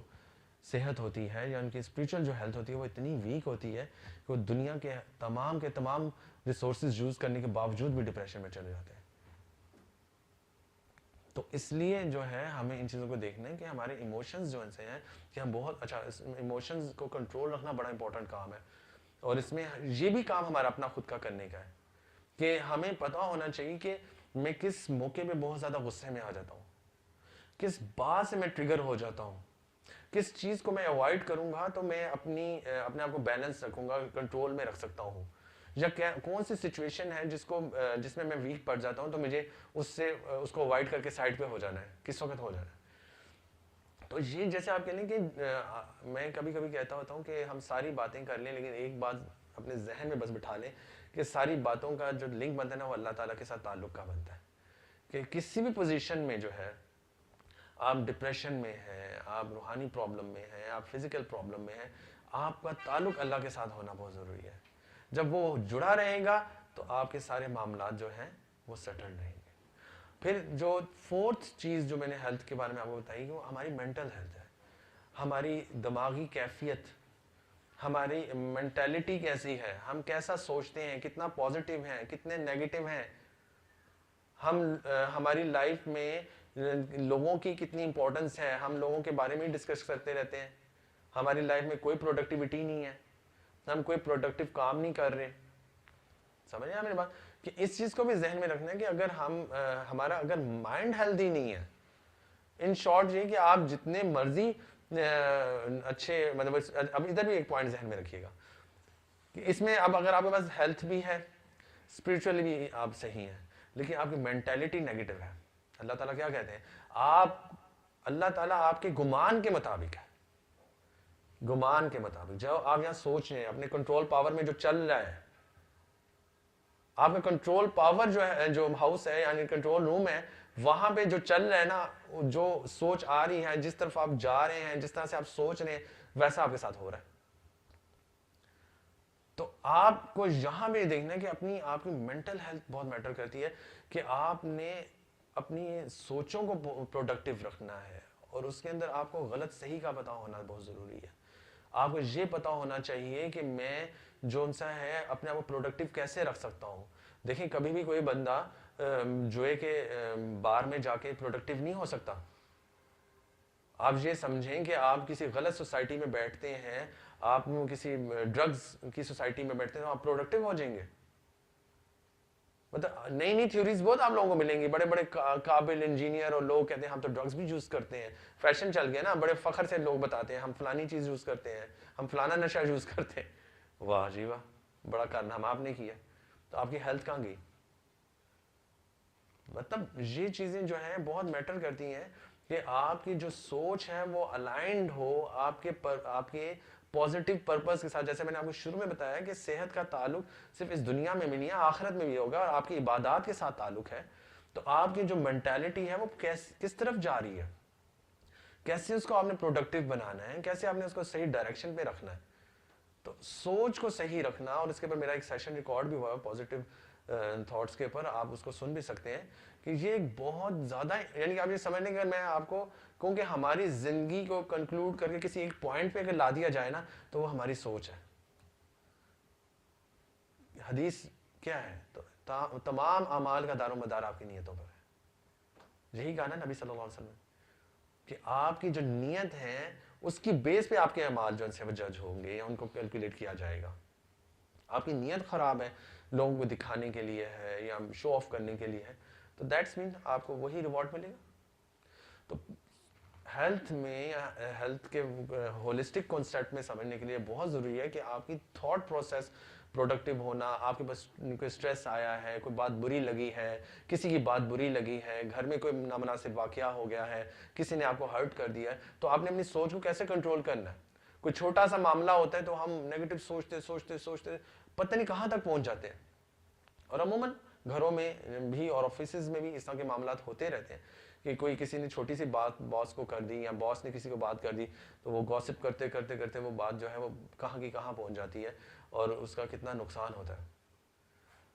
صحت ہوتی ہے یا ان کی اسپریچول جو ہیلتھ ہوتی ہے وہ اتنی ویک ہوتی ہے کہ وہ دنیا کے تمام ریسورسز یوز کرنے کے باوجود بھی ڈپریشن میں چلے جاتے ہیں. تو اس لیے جو ہے ہمیں ان چیزوں کو دیکھنا ہے کہ ہمارے ایموشنز جو ان سے ہیں کہ ہم بہت اچھا ایموشنز کو کنٹرول رکھنا بڑا امپورٹنٹ کام ہے. اور اس میں یہ بھی کام ہمارا اپنا خود کا کرنے کا ہے کہ ہمیں پتا ہونا چاہیے کہ میں کس موقع پہ بہت زیادہ غصے میں آ جاتا ہوں, کس بات سے میں ٹریگر ہو جاتا ہوں, کس چیز کو میں اوائڈ کروں گا تو میں اپنے آپ کو بیلنس رکھوں گا, کنٹرول میں رکھ سکتا ہوں, یا کون سی سچویشن ہے جس میں ویک پڑ جاتا ہوں تو مجھے اس کو اوائڈ کر کے سائڈ پہ ہو جانا ہے, کس وقت ہو جانا ہے. تو یہ جیسے آپ کہہ لیں کہ میں کبھی کبھی کہتا ہوتا ہوں کہ ہم ساری باتیں کر لیں لیکن ایک بات اپنے ذہن میں بس بٹھا لیں کہ ساری باتوں کا جو لنک بنتا ہے نا وہ اللہ تعالیٰ کے ساتھ تعلق کا بنتا ہے. کہ کسی بھی پوزیشن میں جو ہے, آپ ڈپریشن میں ہیں, آپ روحانی پرابلم میں ہیں, آپ فزیکل پرابلم میں ہیں, آپ کا تعلق اللہ کے ساتھ ہونا بہت ضروری ہے. جب وہ جڑا رہے گا تو آپ کے سارے معاملات جو ہیں وہ سیٹل رہیں گے. پھر جو فورتھ چیز جو میں نے ہیلتھ کے بارے میں آپ کو بتائی کہ وہ ہماری مینٹل ہیلتھ ہے, ہماری دماغی کیفیت, ہماری مینٹیلٹی کیسی ہے, ہم کیسا سوچتے ہیں, کتنا پازیٹیو ہیں, کتنے نیگیٹو ہیں, ہماری لائف میں لوگوں کی کتنی امپورٹنس ہے, ہم لوگوں کے بارے میں ڈسکس کرتے رہتے ہیں. ہماری لائف میں کوئی پروڈکٹیوٹی نہیں ہے, ہم کوئی پروڈکٹیو کام نہیں کر رہے. سمجھ رہے ہیں میری بات؟ کہ اس چیز کو بھی ذہن میں رکھنا ہے کہ اگر ہمارا اگر مائنڈ ہیلدی نہیں ہے, ان شارٹ یہ کہ آپ جتنے مرضی اچھے, مطلب اب ادھر بھی ایک پوائنٹ ذہن میں رکھیے گا کہ اس میں اب اگر آپ کے پاس ہیلتھ بھی ہے, اسپرچولی بھی آپ صحیح ہیں, لیکن آپ کی مینٹیلٹی نیگیٹو ہے, اللہ تعالیٰ کیا کہتے ہیں, اللہ تعالیٰ آپ کے گمان کے مطابق ہے, گمان کے مطابق جو آپ یہاں سوچ رہے ہیں, اپنے کنٹرول پاور میں جو چل رہا ہے, آپ کا کنٹرول پاور جو ہے, جو ہاؤس ہے یعنی کنٹرول روم ہے, وہاں پہ جو چل رہا ہے نا, جو سوچ آ رہی ہے, جس طرف آپ جا رہے ہیں, جس طرح سے آپ سوچ رہے ہیں, ویسا آپ کے ساتھ ہو رہا ہے. تو آپ کو یہاں بھی دیکھنا ہے کہ آپ کی مینٹل ہیلتھ بہت میٹر کرتی ہے کہ آپ نے اپنی سوچوں کو پروڈکٹیو رکھنا ہے, اور اس کے اندر آپ کو غلط صحیح کا پتہ ہونا بہت ضروری ہے. آپ کو یہ پتا ہونا چاہیے کہ میں جو ان سا ہے اپنے آپ کو پروڈکٹیو کیسے رکھ سکتا ہوں. دیکھیں کبھی بھی کوئی بندہ جوئے کے بار میں جا کے پروڈکٹیو نہیں ہو سکتا. آپ یہ سمجھیں کہ آپ کسی غلط سوسائٹی میں بیٹھتے ہیں, آپ کسی ڈرگز کی سوسائٹی میں بیٹھتے ہیں تو آپ پروڈکٹیو ہو جائیں گے. مطلب نئی نئی تھیوریز بہت آپ لوگوں کو ملیں گی, بڑے بڑے قابل انجینئر اور لوگ کہتے ہیں ہم تو ڈرگز بھی یوز کرتے ہیں, فیشن چل گیا نا, بڑے فخر سے لوگ بتاتے ہیں ہم فلانی چیز یوز کرتے ہیں, ہم فلانا نشہ یوز کرتے ہیں. واہ جی واہ, بڑا کارنامہ آپ نے کیا, تو آپ کی ہیلتھ کہاں گئی؟ مطلب یہ چیزیں جو ہیں بہت میٹر کرتی ہیں کہ آپ کی جو سوچ ہے وہ الائنڈ ہو آپ کے پازیٹیو پرپز کے ساتھ. جیسے میں نے آپ کو شروع میں بتایا کہ صحت کا تعلق صرف اس دنیا میں بھی نہیں ہے, آخرت میں بھی ہوگا, اور آپ کی عبادات کے ساتھ تعلق ہے. تو آپ کی جو مینٹیلٹی ہے وہ کس طرف جا رہی ہے, کیسے اس کو آپ نے پروڈکٹیو بنانا ہے, کیسے آپ نے اس کو صحیح ڈائریکشن پہ رکھنا ہے. تو سوچ کو صحیح رکھنا, اور اس کے اوپر میرا ایک سیشن ریکارڈ بھی ہوا ہے پازیٹیو تھاٹس کے اوپر, آپ اس کو سن بھی سکتے ہیں, کہ یہ ایک بہت زیادہ, یعنی کہ آپ یہ سمجھ لیں کہ میں آپ کو کہوں کہ ہماری زندگی کو کنکلوڈ کر کے کسی ایک پوائنٹ پہ اگر لا دیا جائے نا, تو وہ ہماری سوچ ہے. حدیث کیا ہے؟ تو تمام اعمال کا دار و مدار آپ کی نیتوں پر ہے. یہی کہا نا نبی صلی اللہ علیہ وسلم کہ آپ کی جو نیت ہے اس کی بیس پہ آپ کے اعمال جو ان سے وہ جج ہوں گے یا ان کو کیلکولیٹ کیا جائے گا. آپ کی نیت خراب ہے, لوگوں کو دکھانے کے لیے ہے یا شو آف کرنے کے لیے ہے, تو دیٹس مین آپ کو وہی ریوارڈ ملے گا. تو ہیلتھ میں, ہیلتھ کے ہولسٹک کانسیپٹ میں سمجھنے کے لیے بہت ضروری ہے کہ آپ کی تھاٹ پروسیس پروڈکٹیو ہونا. آپ کے پاس کوئی اسٹریس آیا ہے, کوئی بات بری لگی ہے, کسی کی بات بری لگی ہے, گھر میں کوئی نامناسب واقعہ ہو گیا ہے, کسی نے آپ کو ہرٹ کر دیا ہے, تو آپ نے اپنی سوچ کو کیسے کنٹرول کرنا ہے. کوئی چھوٹا سا معاملہ ہوتا ہے تو ہم نیگیٹو سوچتے سوچتے سوچتے پتہ نہیں کہاں تک پہنچ جاتے ہیں. اور عموماً گھروں میں بھی اور آفیسز میں بھی اس طرح کے معاملات ہوتے رہتے ہیں کہ کوئی کسی نے چھوٹی سی بات باس کو کر دی, یا باس نے کسی کو بات کر دی, تو وہ گوسپ کرتے کرتے کرتے وہ بات جو ہے وہ کہاں کی کہاں پہنچ جاتی ہے, اور اس کا کتنا نقصان ہوتا ہے.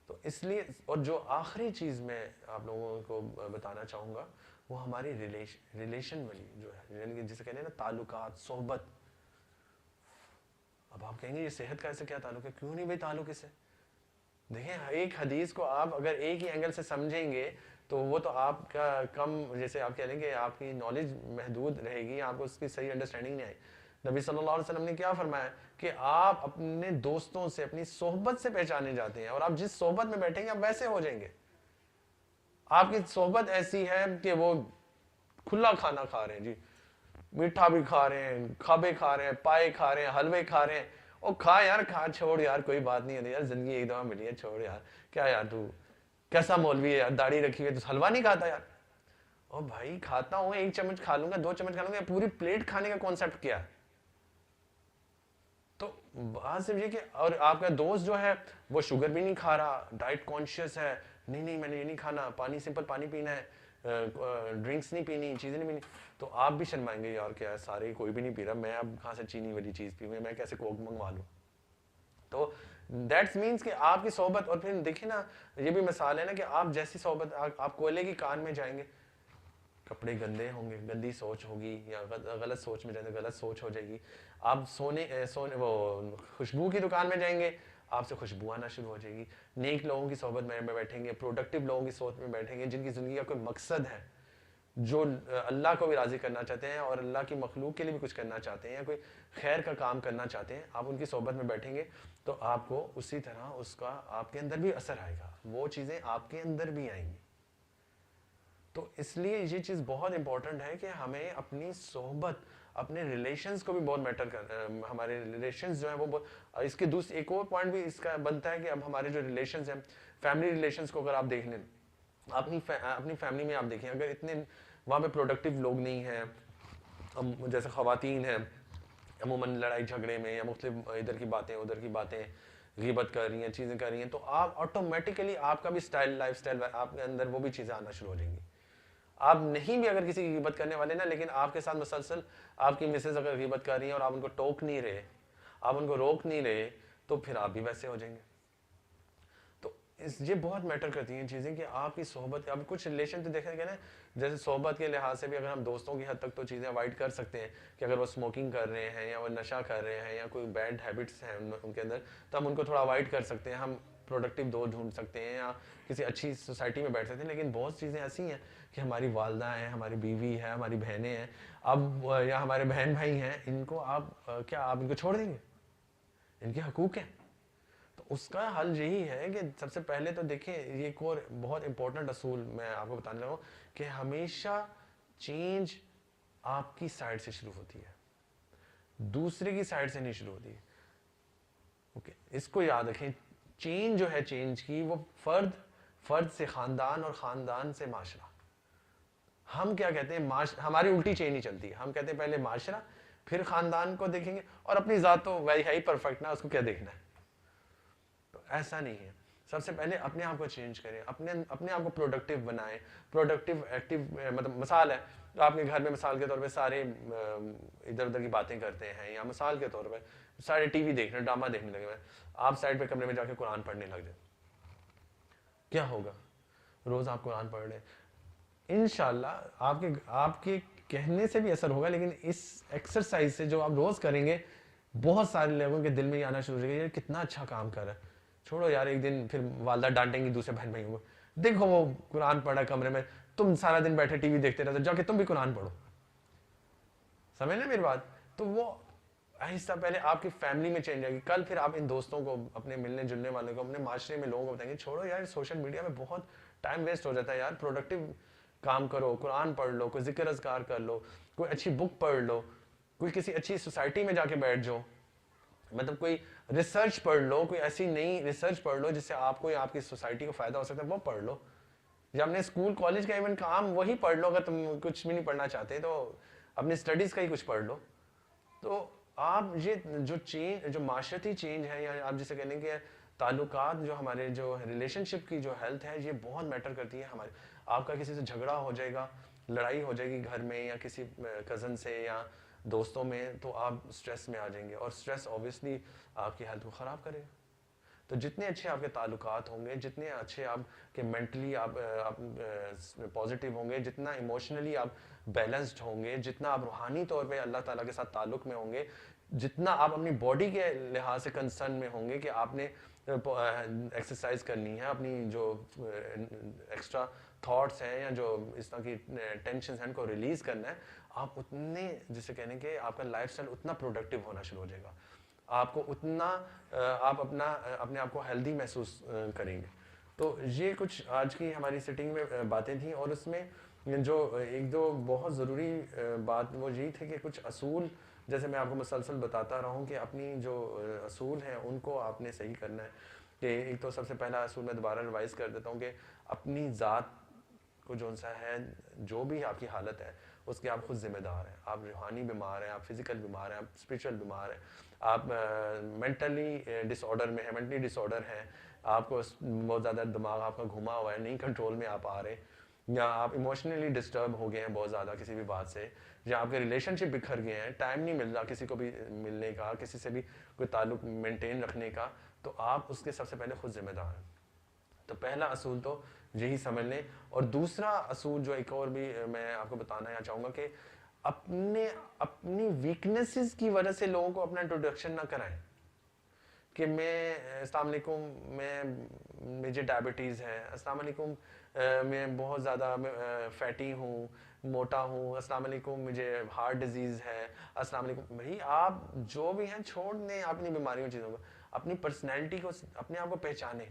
تو اس لیے, اور جو آخری چیز میں آپ لوگوں کو بتانا چاہوں گا وہ ہماری ریلیشن والی جو ہے, یعنی کہ جسے کہتے ہیں نا تعلقات, صحبت. اب آپ کہیں گے یہ صحت کا ایسے کیا تعلق ہے؟ کیوں نہیں بھائی تعلق اس سے. دیکھیں ایک حدیث کو آپ اگر ایک ہی اینگل سے سمجھیں گے تو وہ تو آپ کا کم, جیسے آپ کہہ لیں گے آپ کی نالج محدود رہے گی, آپ کو اس کی صحیح انڈرسٹینڈنگ نہیں آئی. نبی صلی اللہ علیہ وسلم نے کیا فرمایا کہ آپ اپنے دوستوں سے, اپنی صحبت سے پہچانے جاتے ہیں, اور آپ جس صحبت میں بیٹھیں گے آپ ویسے ہو جائیں گے. آپ کی صحبت ایسی ہے کہ وہ کھلا کھانا کھا رہے ہیں, جی میٹھا بھی کھا رہے ہیں, کھابے کھا رہے ہیں, پائے کھا رہے ہیں, حلوے کھا رہے ہیں. او کھا یار, کھا, چھوڑ یار, کوئی بات نہیں ہے یار, زندگی ایک دفعہ ملی ہے, چھوڑ یار, کیا یار تو کیسا مولوی ہے یار, داڑھی رکھی ہوئی, تو حلوہ نہیں کھاتا یار. او بھائی کھاتا ہوں, ایک چمچ کھا لوں گا, 2 چمچ کھا لوں گا, پوری پلیٹ کھانے کا کانسیپٹ کیا ہے؟ تو بات صرف یہ کہ, اور آپ کا دوست جو ہے وہ شوگر بھی نہیں کھا رہا, ڈائٹ کانشیس ہے, نہیں نہیں میں نے یہ نہیں کھانا, پانی سمپل پانی پینا ہے, ڈرنکس نہیں پینی, چیزیں نہیں پینی, تو آپ بھی شرمائیں گے یار کیا ہے, سارے کوئی بھی نہیں پی رہا, میں اب کہاں سے چینی والی چیز پیوں, میں کیسے کوک منگوا لوں. تو دیٹس مینس کہ آپ کی صحبت, اور پھر دیکھیں نا یہ بھی مثال ہے نا کہ آپ جیسی صحبت, آپ کوئلے کی کان میں جائیں گے, کپڑے گندے ہوں گے, گندی سوچ ہوگی, یا غلط سوچ میں جائیں گے, غلط سوچ ہو جائے گی. آپ سونے وہ خوشبو کی دکان میں جائیں گے, آپ سے خوشبو آنا شروع ہو جائے گی. نیک لوگوں کی صحبت میں بیٹھیں گے, پروڈکٹیو لوگوں کی صحبت میں بیٹھیں گے, جن کی زندگی کا کوئی مقصد ہے, جو اللہ کو بھی راضی کرنا چاہتے ہیں اور اللہ کی مخلوق کے لیے بھی کچھ کرنا چاہتے ہیں, یا کوئی خیر کا کام کرنا چاہتے ہیں, آپ ان کی صحبت میں بیٹھیں گے تو آپ کو اسی طرح اس کا آپ کے اندر بھی اثر آئے گا, وہ چیزیں آپ کے اندر بھی آئیں گی. تو اس لیے یہ چیز بہت امپورٹنٹ ہے کہ ہمیں اپنی صحبت, اپنے ریلیشنز کو بھی بہت میٹر کر, ہمارے ریلیشنز جو ہیں وہ اس کے دوسرے ایک اور پوائنٹ بھی اس کا بنتا ہے کہ اب ہمارے جو ریلیشنز ہیں, فیملی ریلیشنز کو اگر آپ دیکھ لیں, اپنی فیملی میں آپ دیکھیں, اگر اتنے وہاں پہ پروڈکٹیو لوگ نہیں ہیں, جیسے خواتین ہیں عموماً لڑائی جھگڑے میں یا مختلف ادھر کی باتیں ادھر کی باتیں, غیبت کر رہی ہیں, چیزیں کر رہی ہیں, تو آپ آٹومیٹیکلی آپ کا بھی لائف اسٹائل آپ کے اندر وہ بھی چیزیں آنا شروع ہو جائیں گی. آپ نہیں بھی اگر کسی کی غیبت کرنے والے نا, لیکن آپ کے ساتھ مسلسل آپ کی مسز اگر غیبت کر رہی ہیں اور آپ ان کو ٹوک نہیں رہے, آپ ان کو روک نہیں رہے, تو پھر آپ بھی ویسے ہو جائیں گے. تو یہ بہت میٹر کرتی ہیں چیزیں کہ آپ کی صحبت. اب کچھ ریلیشن تو دیکھیں گے نا, جیسے صحبت کے لحاظ سے بھی اگر ہم دوستوں کی حد تک تو چیزیں اوائڈ کر سکتے ہیں کہ اگر وہ اسموکنگ کر رہے ہیں یا وہ نشہ کر رہے ہیں یا کوئی بیڈ ہیبٹس ہیں ان کے اندر, تو ہم ان کو تھوڑا اوائڈ کر سکتے ہیں, ہم پروڈکٹیو دوست ڈھونڈ سکتے ہیں یا کسی اچھی سوسائٹی میں بیٹھ سکتے ہیں. لیکن بہت چیزیں ایسی ہیں کہ ہماری والدہ ہیں, ہماری بیوی ہے, ہماری بہنیں ہیں, اب یا ہمارے بہن بھائی ہیں, ان کو آپ کیا آپ ان کو چھوڑ دیں گے؟ ان کے حقوق ہیں. تو اس کا حل یہی ہے کہ سب سے پہلے تو دیکھیں, یہ ایک اور بہت امپورٹنٹ اصول میں آپ کو بتانے لگا ہوں کہ ہمیشہ چینج آپ کی سائڈ سے شروع ہوتی ہے, دوسرے کی سائڈ سے نہیں شروع ہوتی ہے. اوکے, اس کو یاد رکھیں, چینج جو ہے چینج کی وہ فرد سے خاندان اور خاندان سے معاشرہ. ہم کیا کہتے ہیں, ہماری الٹی چین ہی چلتی ہے. ہم کہتے ہیں پہلے معاشرہ, پھر خاندان کو دیکھیں گے, اور اپنی ذات تو وہی ہے ہی پرفیکٹ نا, اس کو کیا دیکھنا ہے. تو ایسا نہیں ہے. سب سے پہلے اپنے آپ کو چینج کریں, اپنے آپ کو پروڈکٹیو بنائیں. پروڈکٹیو ایکٹیو مطلب مثال ہے, آپ کے گھر میں مثال کے طور پہ سارے ادھر ادھر کی باتیں کرتے ہیں, یا مثال کے طور پہ سارے ٹی وی دیکھنے, ڈرامہ دیکھنے لگے ہوئے, آپ سائڈ پہ کمرے میں جا کے قرآن پڑھنے لگ جائیں, کیا ہوگا؟ روز آپ قرآن پڑھ رہے ہیں, انشاءاللہ آپ کے کہنے سے بھی اثر ہوگا, لیکن اس ایکسرسائز سے جو آپ روز کریں گے, بہت سارے لوگوں کے دل میں یہ آنا شروع ہو جائے گا, یہ کتنا اچھا کام کر رہا ہے. چھوڑو یار, ایک دن پھر والدہ ڈانٹیں گی دوسرے بہن بھائیوں کو, دیکھو وہ قرآن پڑھا کمرے میں, تم سارا دن بیٹھے ٹی وی دیکھتے رہتے, جا کے تم بھی قرآن پڑھو. سمجھ لیں میری بات؟ تو وہ آہستہ پہلے آپ کی فیملی میں چینج آئے گی. کل پھر آپ ان دوستوں کو, اپنے ملنے جلنے والوں کو, اپنے معاشرے میں لوگوں کو بتائیں گے, چھوڑو یار سوشل میڈیا میں بہت ٹائم ویسٹ ہو جاتا ہے یار, پروڈکٹیو کام کرو, قرآن پڑھ لو, کوئی ذکر اذکار کر لو, کوئی اچھی بک پڑھ لو, کوئی کسی اچھی سوسائٹی میں جا کے بیٹھ جاؤ, مطلب کوئی ریسرچ پڑھ لو, کوئی ایسی نئی ریسرچ پڑھ لو جس سے آپ کو یا آپ کی سوسائٹی کو فائدہ ہو سکتا ہے, وہ پڑھ لو. یا اپنے اسکول کالج کا ایون کام وہی پڑھ لو, اگر تم کچھ بھی نہیں پڑھنا چاہتے تو اپنی اسٹڈیز کا ہی کچھ پڑھ لو. تو آپ یہ جو معاشرتی چینج ہے, یا آپ جسے کہیں کہ تعلقات, جو ہمارے جو ریلیشن شپ کی جو ہیلتھ ہے, یہ بہت میٹر کرتی ہے ہمارے. آپ کا کسی سے جھگڑا ہو جائے گا, لڑائی ہو جائے گی گھر میں یا کسی کزن سے یا دوستوں میں, تو آپ اسٹریس میں آ جائیں گے, اور اسٹریس اوبیسلی آپ کی ہیلتھ کو خراب کرے گا. تو جتنے اچھے آپ کے تعلقات ہوں گے, جتنے اچھے آپ کے مینٹلی آپ پازیٹیو ہوں گے, جتنا ایموشنلی آپ بیلنسڈ ہوں گے, جتنا آپ روحانی طور پہ اللہ تعالیٰ کے ساتھ تعلق میں ہوں گے, جتنا آپ اپنی باڈی کے لحاظ سے کنسرن میں ہوں گے کہ آپ نے ایکسرسائز کرنی ہے, اپنی جو ایکسٹرا تھاٹس ہیں یا جو اس طرح کی ٹینشنز ہیں ان کو ریلیز کرنا ہے, آپ اتنے, جسے کہنے کہ آپ کا لائف اسٹائل اتنا پروڈکٹیو ہونا شروع ہو جائے گا, آپ کو اتنا آپ اپنے آپ کو ہیلدی محسوس کریں گے. تو یہ کچھ آج کی ہماری سیٹنگ میں باتیں تھیں, اور اس میں جو ایک دو بہت ضروری بات وہ یہی تھی کہ کچھ اصول, جیسے میں آپ کو مسلسل بتاتا رہا ہوں کہ اپنی جو اصول ہیں ان کو آپ نے صحیح کرنا ہے. کہ ایک تو سب سے پہلا اصول میں دوبارہ ریوائز کر دیتا ہوں کہ اپنی ذات کو جو سا ہے, جو بھی آپ کی حالت ہے اس کے آپ خود ذمہ دار ہیں. آپ روحانی بیمار ہیں, آپ فزیکل بیمار ہیں, آپ اسپریچول بیمار ہیں, آپ مینٹلی ڈس آرڈر میں ہیں, مینٹلی ڈس آرڈر ہیں, آپ کو بہت زیادہ دماغ آپ کا گھما ہوا ہے, نہیں کنٹرول میں آپ آ رہے, یا آپ ایموشنلی ڈسٹرب ہو گئے ہیں بہت زیادہ کسی بھی بات سے, یا آپ کے ریلیشن شپ بکھر گئے ہیں, ٹائم نہیں مل رہا کسی کو بھی ملنے کا, کسی سے بھی کوئی تعلق مینٹین رکھنے کا, تو آپ اس کے سب سے پہلے خود ذمہ دار ہیں. تو پہلا اصول تو یہی سمجھ لیں. اور دوسرا اصول جو ایک اور بھی میں آپ کو بتانا چاہوں گا کہ اپنی ویکنیسز کی وجہ سے لوگوں کو اپنا انٹروڈکشن نہ کرائیں کہ میں, السلام علیکم, مجھے ڈائبٹیز ہے, السلام علیکم, میں بہت زیادہ فیٹی ہوں, موٹا ہوں, السلام علیکم, مجھے ہارٹ ڈیزیز ہے, السلام علیکم. بھائی آپ جو بھی ہیں چھوڑ دیں اپنی بیماریوں چیزوں کو, اپنی پرسنالٹی کو, اپنے آپ کو پہچانیں,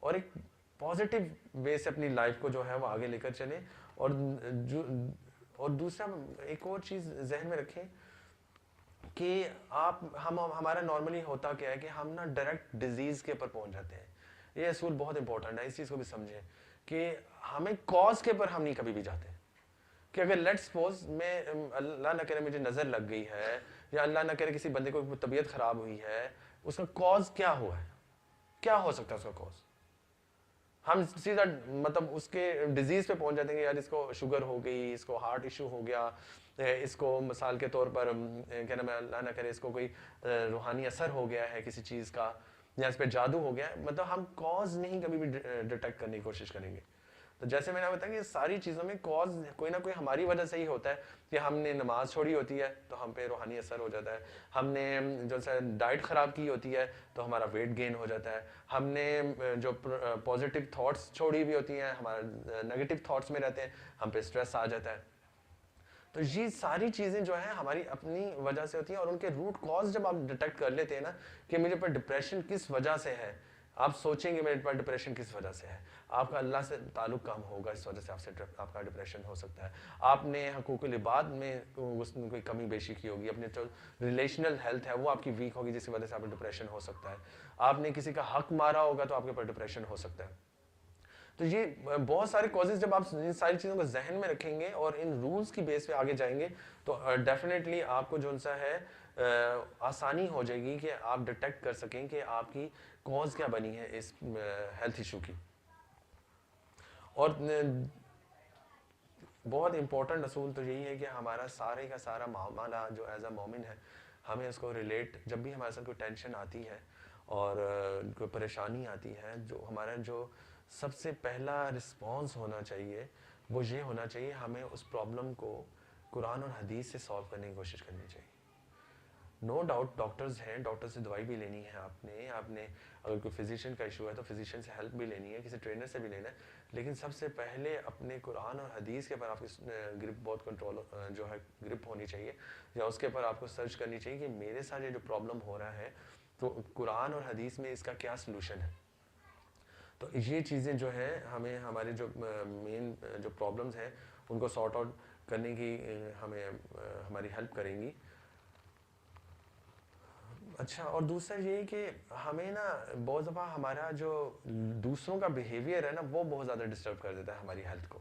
اور ایک پازیٹیو وے سے اپنی لائف کو جو ہے وہ آگے لے کر چلیں. اور دوسرا ایک اور چیز ذہن میں رکھیں کہ ہمارا نارملی ہوتا کیا ہے کہ ہم نا ڈائریکٹ ڈیزیز کے اوپر پہنچ جاتے ہیں. یہ اصول بہت امپورٹنٹ ہے, اس چیز کو بھی سمجھیں کہ ہمیں کاز کے اوپر ہم نہیں کبھی بھی جاتے. کہ اگر لیٹ سپوز میں, اللہ نہ کرے مجھے نظر لگ گئی ہے, یا اللہ نہ کرے کسی بندے کو طبیعت خراب ہوئی ہے, اس کا کاز کیا ہوا ہے, کیا ہو سکتا ہے اس کا کاز. ہم سیدھا مطلب اس کے ڈیزیز پہ پہنچ جاتے ہیں کہ یار اس کو شوگر ہو گئی, اس کو ہارٹ ایشو ہو گیا, اس کو مثال کے طور پر کیا نام ہے, اللہ نہ کرے اس کو کوئی روحانی اثر ہو گیا ہے کسی چیز کا, یا اس پہ جادو ہو گیا ہے. مطلب ہم کاز نہیں کبھی بھی ڈیٹیکٹ کرنے کی کوشش کریں گے. تو جیسے میں نے بتایا کہ ساری چیزوں میں کاز کوئی نہ کوئی ہماری وجہ سے ہی ہوتا ہے. کہ ہم نے نماز چھوڑی ہوتی ہے تو ہم پہ روحانی اثر ہو جاتا ہے, ہم نے جو ڈائٹ خراب کی ہوتی ہے تو ہمارا ویٹ گین ہو جاتا ہے, ہم نے جو پازیٹیو تھاٹس چھوڑی ہوئی ہوتی ہیں, ہمارا نیگیٹو تھاٹس میں رہتے ہیں, ہم پہ اسٹریس آ جاتا ہے. تو یہ ساری چیزیں جو ہیں ہماری اپنی وجہ سے ہوتی ہیں, اور ان کے روٹ کاز جب آپ ڈیٹیکٹ کر لیتے ہیں نا کہ مجھے پر ڈپریشن کس وجہ سے ہے, آپ سوچیں گے میرے پر ڈپریشن کس وجہ سے ہے, آپ کا اللہ سے تعلق کم ہوگا, اس وجہ سے آپ کا ڈپریشن ہو سکتا ہے. آپ نے حقوق العباد میں کوئی کمی بیشی کی ہوگی, اپنے جو ریلیشنل ہیلتھ ہے وہ آپ کی ویک ہوگی, جس کی وجہ سے آپ کو ڈپریشن ہو سکتا ہے. آپ نے کسی کا حق مارا ہوگا تو آپ کے اوپر ڈپریشن ہو سکتا ہے. تو یہ بہت سارے کازز جب آپ ان ساری چیزوں کو ذہن میں رکھیں گے اور ان رولز کی بیس پہ آگے جائیں گے تو ڈیفینیٹلی آپ کو جو سا ہے آسانی ہو جائے گی کہ آپ ڈیٹیکٹ کر سکیں کہ آپ کی کاز کیا بنی ہے اس ہیلتھ ایشو کی. اور بہت امپورٹنٹ اصول تو یہی ہے کہ ہمارا سارے کا سارا معاملہ جو ایز اے مومن ہے ہمیں اس کو ریلیٹ, جب بھی ہمارے ساتھ کوئی ٹینشن آتی ہے اور کوئی پریشانی آتی ہے, جو ہمارا جو سب سے پہلا رسپانس ہونا چاہیے وہ یہ ہونا چاہیے ہمیں اس پرابلم کو قرآن اور حدیث سے سالو کرنے کی کوشش کرنی چاہیے. نو ڈاؤٹ ڈاکٹرز ہیں, ڈاکٹر سے دوائی بھی لینی ہے آپ نے اگر کوئی فزیشین کا ایشو ہے تو فزیشین سے ہیلپ بھی لینی ہے, کسی ٹرینر سے بھی لینا ہے, لیکن سب سے پہلے اپنے قرآن اور حدیث کے اوپر آپ کی گرپ بہت کنٹرول جو ہے گرپ ہونی چاہیے, یا اس کے اوپر آپ کو سرچ کرنی چاہیے کہ میرے ساتھ یہ جو پرابلم ہو رہا ہے تو قرآن اور حدیث میں اس کا کیا سلوشن ہے. تو یہ چیزیں جو ہیں ہمیں ہمارے جو مین جو پرابلمز ہیں ان کو سارٹ آؤٹ کرنے کی ہمیں ہماری ہیلپ کریں گی. اچھا, اور دوسرا یہ کہ ہمیں نا بہت دفعہ ہمارا جو دوسروں کا بیہیویئر ہے نا وہ بہت زیادہ ڈسٹرب کر دیتا ہے ہماری ہیلتھ کو,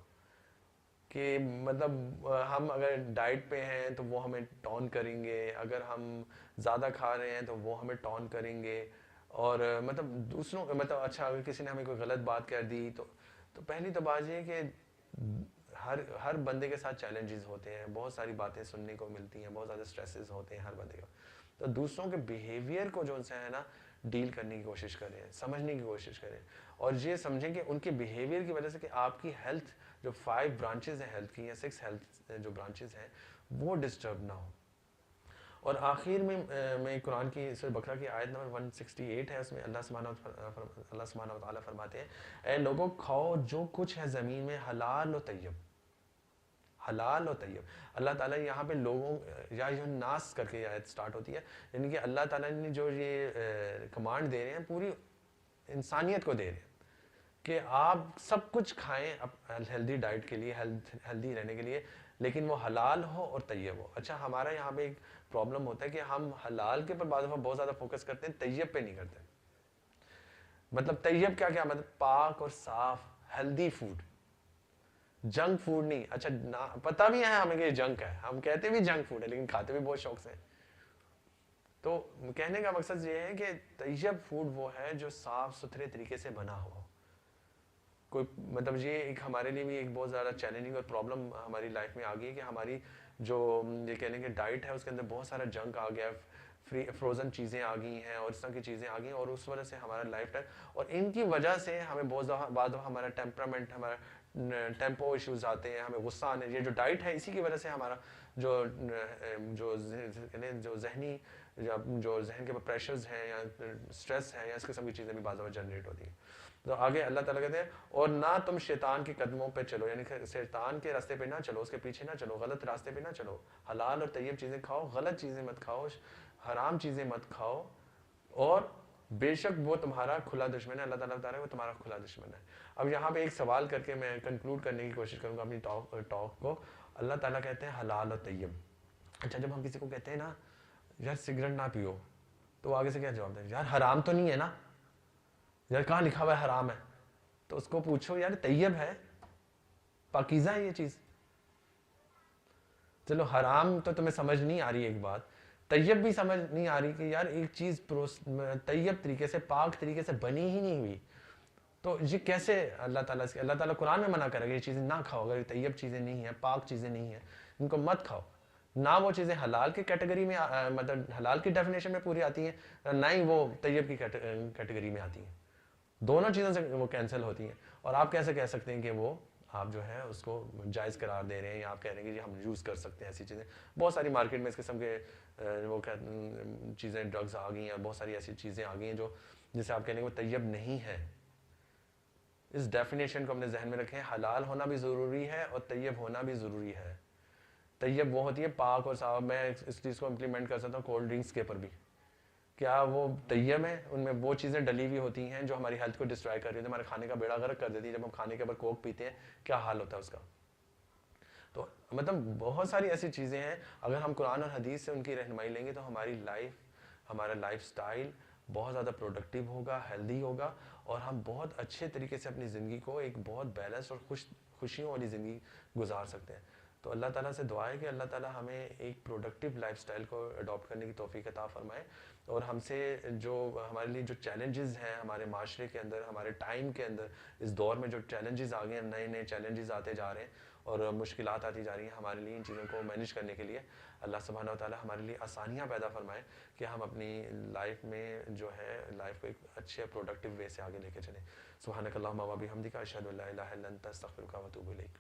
کہ مطلب ہم اگر ڈائٹ پہ ہیں تو وہ ہمیں ٹون کریں گے, اگر ہم زیادہ کھا رہے ہیں تو وہ ہمیں ٹون کریں گے, اور مطلب دوسروں مطلب اچھا اگر کسی نے ہمیں کوئی غلط بات کر دی تو پہلی تو بات یہ ہے کہ ہر بندے کے ساتھ چیلنجز ہوتے ہیں, بہت ساری باتیں سننے کو ملتی ہیں, بہت زیادہ اسٹریسز ہوتے ہیں ہر بندے کا. تو دوسروں کے بیہیویئر کو جو ان سے ہے نا ڈیل کرنے کی کوشش کریں, سمجھنے کی کوشش کریں, اور یہ سمجھیں کہ ان کے بیہیویئر کی وجہ سے کہ آپ کی ہیلتھ جو 5 برانچز ہیں ہیلتھ کی یا 6 ہیلتھ جو برانچز ہیں وہ ڈسٹرب نہ ہو. اور آخر میں قرآن کی سورہ بقرہ کی آیت نمبر 168 ہے, اس میں اللہ سبحانہ و تعالیٰ فرماتے ہیں اے لوگوں کھاؤ جو کچھ ہے زمین میں حلال و طیب, حلال و طیب. اللہ تعالیٰ یہاں پہ لوگوں یا ناس کر کے آیت سٹارٹ ہوتی ہے, یعنی کہ اللہ تعالیٰ نے جو یہ کمانڈ دے رہے ہیں پوری انسانیت کو دے رہے ہیں کہ آپ سب کچھ کھائیں ہیلدی ڈائٹ کے لیے, ہیلدی رہنے کے لیے, لیکن وہ حلال ہو اور طیب ہو. اچھا, ہمارا یہاں پہ ایک پرابلم ہوتا ہے کہ ہم حلال کے اوپر بعض دفعہ بہت زیادہ فوکس کرتے ہیں, طیب پہ نہیں کرتے. مطلب طیب کیا مطلب پاک اور صاف ہیلدی فوڈ, جنک فوڈ نہیں. اچھا پتہ بھی ہے ہمیں کہ یہ جنک ہے, ہم کہتے بھی جنک فوڈ ہے لیکن کھاتے بھی بہت شوق سے. تو کہنے کا مقصد یہ ہے کہ طیب فوڈ وہ ہے جو صاف ستھرے طریقے سے بنا ہو. کوئی مطلب یہ ایک ہمارے لیے بھی ایک بہت زیادہ چیلنجنگ اور پرابلم ہماری لائف میں آ گئی ہے کہ ہماری جو یہ کہنے کے ڈائٹ ہے اس کے اندر بہت سارا جنک آ گیا, فروزن چیزیں آ گئی ہیں اور اس طرح کی چیزیں آ گئی ہیں, اور اس وجہ سے ہمارا لائف ٹائم اور ان کی وجہ سے ہمیں بہت بعد ہمارا ٹیمپرامنٹ, ہمارا ٹیمپو ایشوز آتے ہیں, ہمیں غصہ آنے. یہ جو ڈائٹ ہے اسی کی وجہ سے ہمارا جو ذہنی جو ذہن کے پریشرز ہیں یا اسٹریس ہے یا اس قسم کی چیزیں بھی بعض دفعہ جنریٹ ہوتی ہیں. تو آگے اللہ تعالیٰ کہتے ہیں اور نہ تم شیطان کے قدموں پہ چلو, یعنی شیطان کے راستے پہ نہ چلو, اس کے پیچھے نہ چلو, غلط راستے پہ نہ چلو. حلال اور طیب چیزیں کھاؤ, غلط چیزیں مت کھاؤ, حرام چیزیں مت کھاؤ, اور بے شک وہ تمہارا کھلا دشمن ہے. اللہ تعالیٰ بتا رہا ہے وہ تمہارا کھلا دشمن ہے. اب یہاں پہ ایک سوال کر کے میں کنکلوڈ کرنے کی کوشش کروں گا اپنی ٹاک کو. اللہ تعالیٰ کہتے ہیں حلال اور طیب. اچھا, جب ہم کسی کو کہتے ہیں نا یار سگریٹ نہ پیو, تو وہ آگے سے کیا جواب دیں, یار حرام تو نہیں ہے نا, یار کہاں لکھا ہوا ہے حرام ہے. تو اس کو پوچھو یار طیب ہے, پاکیزہ ہے یہ چیز. چلو حرام تو تمہیں سمجھ نہیں آ رہی ایک بات, طیب بھی سمجھ نہیں آ رہی کہ یار ایک چیز طیب طریقے سے پاک طریقے سے بنی ہی نہیں ہوئی, تو یہ کیسے اللہ تعالیٰ قرآن میں منع کرے گا یہ چیزیں نہ کھاؤ, اگر طیب چیزیں نہیں ہیں, پاک چیزیں نہیں ہیں, ان کو مت کھاؤ. نہ وہ چیزیں حلال کی کیٹیگری میں مطلب حلال کی ڈیفینیشن میں پوری آتی ہیں, نہ ہی وہ طیب کی کیٹیگری میں آتی ہیں. دونوں چیزوں سے وہ کینسل ہوتی ہیں. اور آپ کیسے کہہ سکتے ہیں کہ وہ آپ جو ہے اس کو جائز قرار دے رہے ہیں, یا آپ کہہ رہے ہیں کہ ہم یوز کر سکتے ہیں ایسی چیزیں. بہت ساری مارکیٹ میں اس قسم کے وہ چیزیں ڈرگز آ گئی ہیں, اور بہت ساری ایسی چیزیں آ گئی ہیں جو جسے آپ کہنے کہ وہ طیب نہیں ہے. اس ڈیفینیشن کو اپنے ذہن میں رکھیں, حلال ہونا بھی ضروری ہے اور طیب ہونا بھی ضروری ہے. طیب وہ ہوتی ہے پاک اور صاف. میں اس چیز کو امپلیمنٹ کر سکتا ہوں کولڈ ڈرنکس کے اوپر بھی. کیا وہ طیب ہے؟ ان میں وہ چیزیں ڈلی ہوئی ہوتی ہیں جو ہماری ہیلتھ کو ڈسٹرائے کر رہی ہوتی ہیں, ہمارے کھانے کا بیڑا غرق کر دیتی ہے. جب ہم کھانے کے اوپر کوک پیتے ہیں کیا حال ہوتا ہے اس کا. تو مطلب بہت ساری ایسی چیزیں ہیں, اگر ہم قرآن اور حدیث سے ان کی رہنمائی لیں گے تو ہماری لائف, ہمارا لائف سٹائل بہت زیادہ پروڈکٹیو ہوگا, ہیلدی ہوگا, اور ہم بہت اچھے طریقے سے اپنی زندگی کو ایک بہت بیلنس اور خوشیوں والی زندگی گزار سکتے ہیں. تو اللہ تعالیٰ سے دعا ہے کہ اللہ تعالیٰ ہمیں ایک پروڈکٹیو لائف سٹائل کو اڈاپٹ کرنے کی توفیق عطا فرمائے, اور ہم سے جو ہمارے لیے جو چیلنجز ہیں ہمارے معاشرے کے اندر, ہمارے ٹائم کے اندر, اس دور میں جو چیلنجز آ گئے ہیں, نئے نئے چیلنجز آتے جا رہے ہیں اور مشکلات آتی جا رہی ہیں, ہمارے لیے ان چیزوں کو مینیج کرنے کے لیے اللہ سبحانہ و تعالیٰ ہمارے لیے آسانیاں پیدا فرمائے کہ ہم اپنی لائف میں جو ہے لائف کو ایک اچھے پروڈکٹیو وے سے آگے لے کے چلیں. سبحانک اللہم و بحمدک اشہد ان لا الہ الا انت استغفرک و اتوب الیک.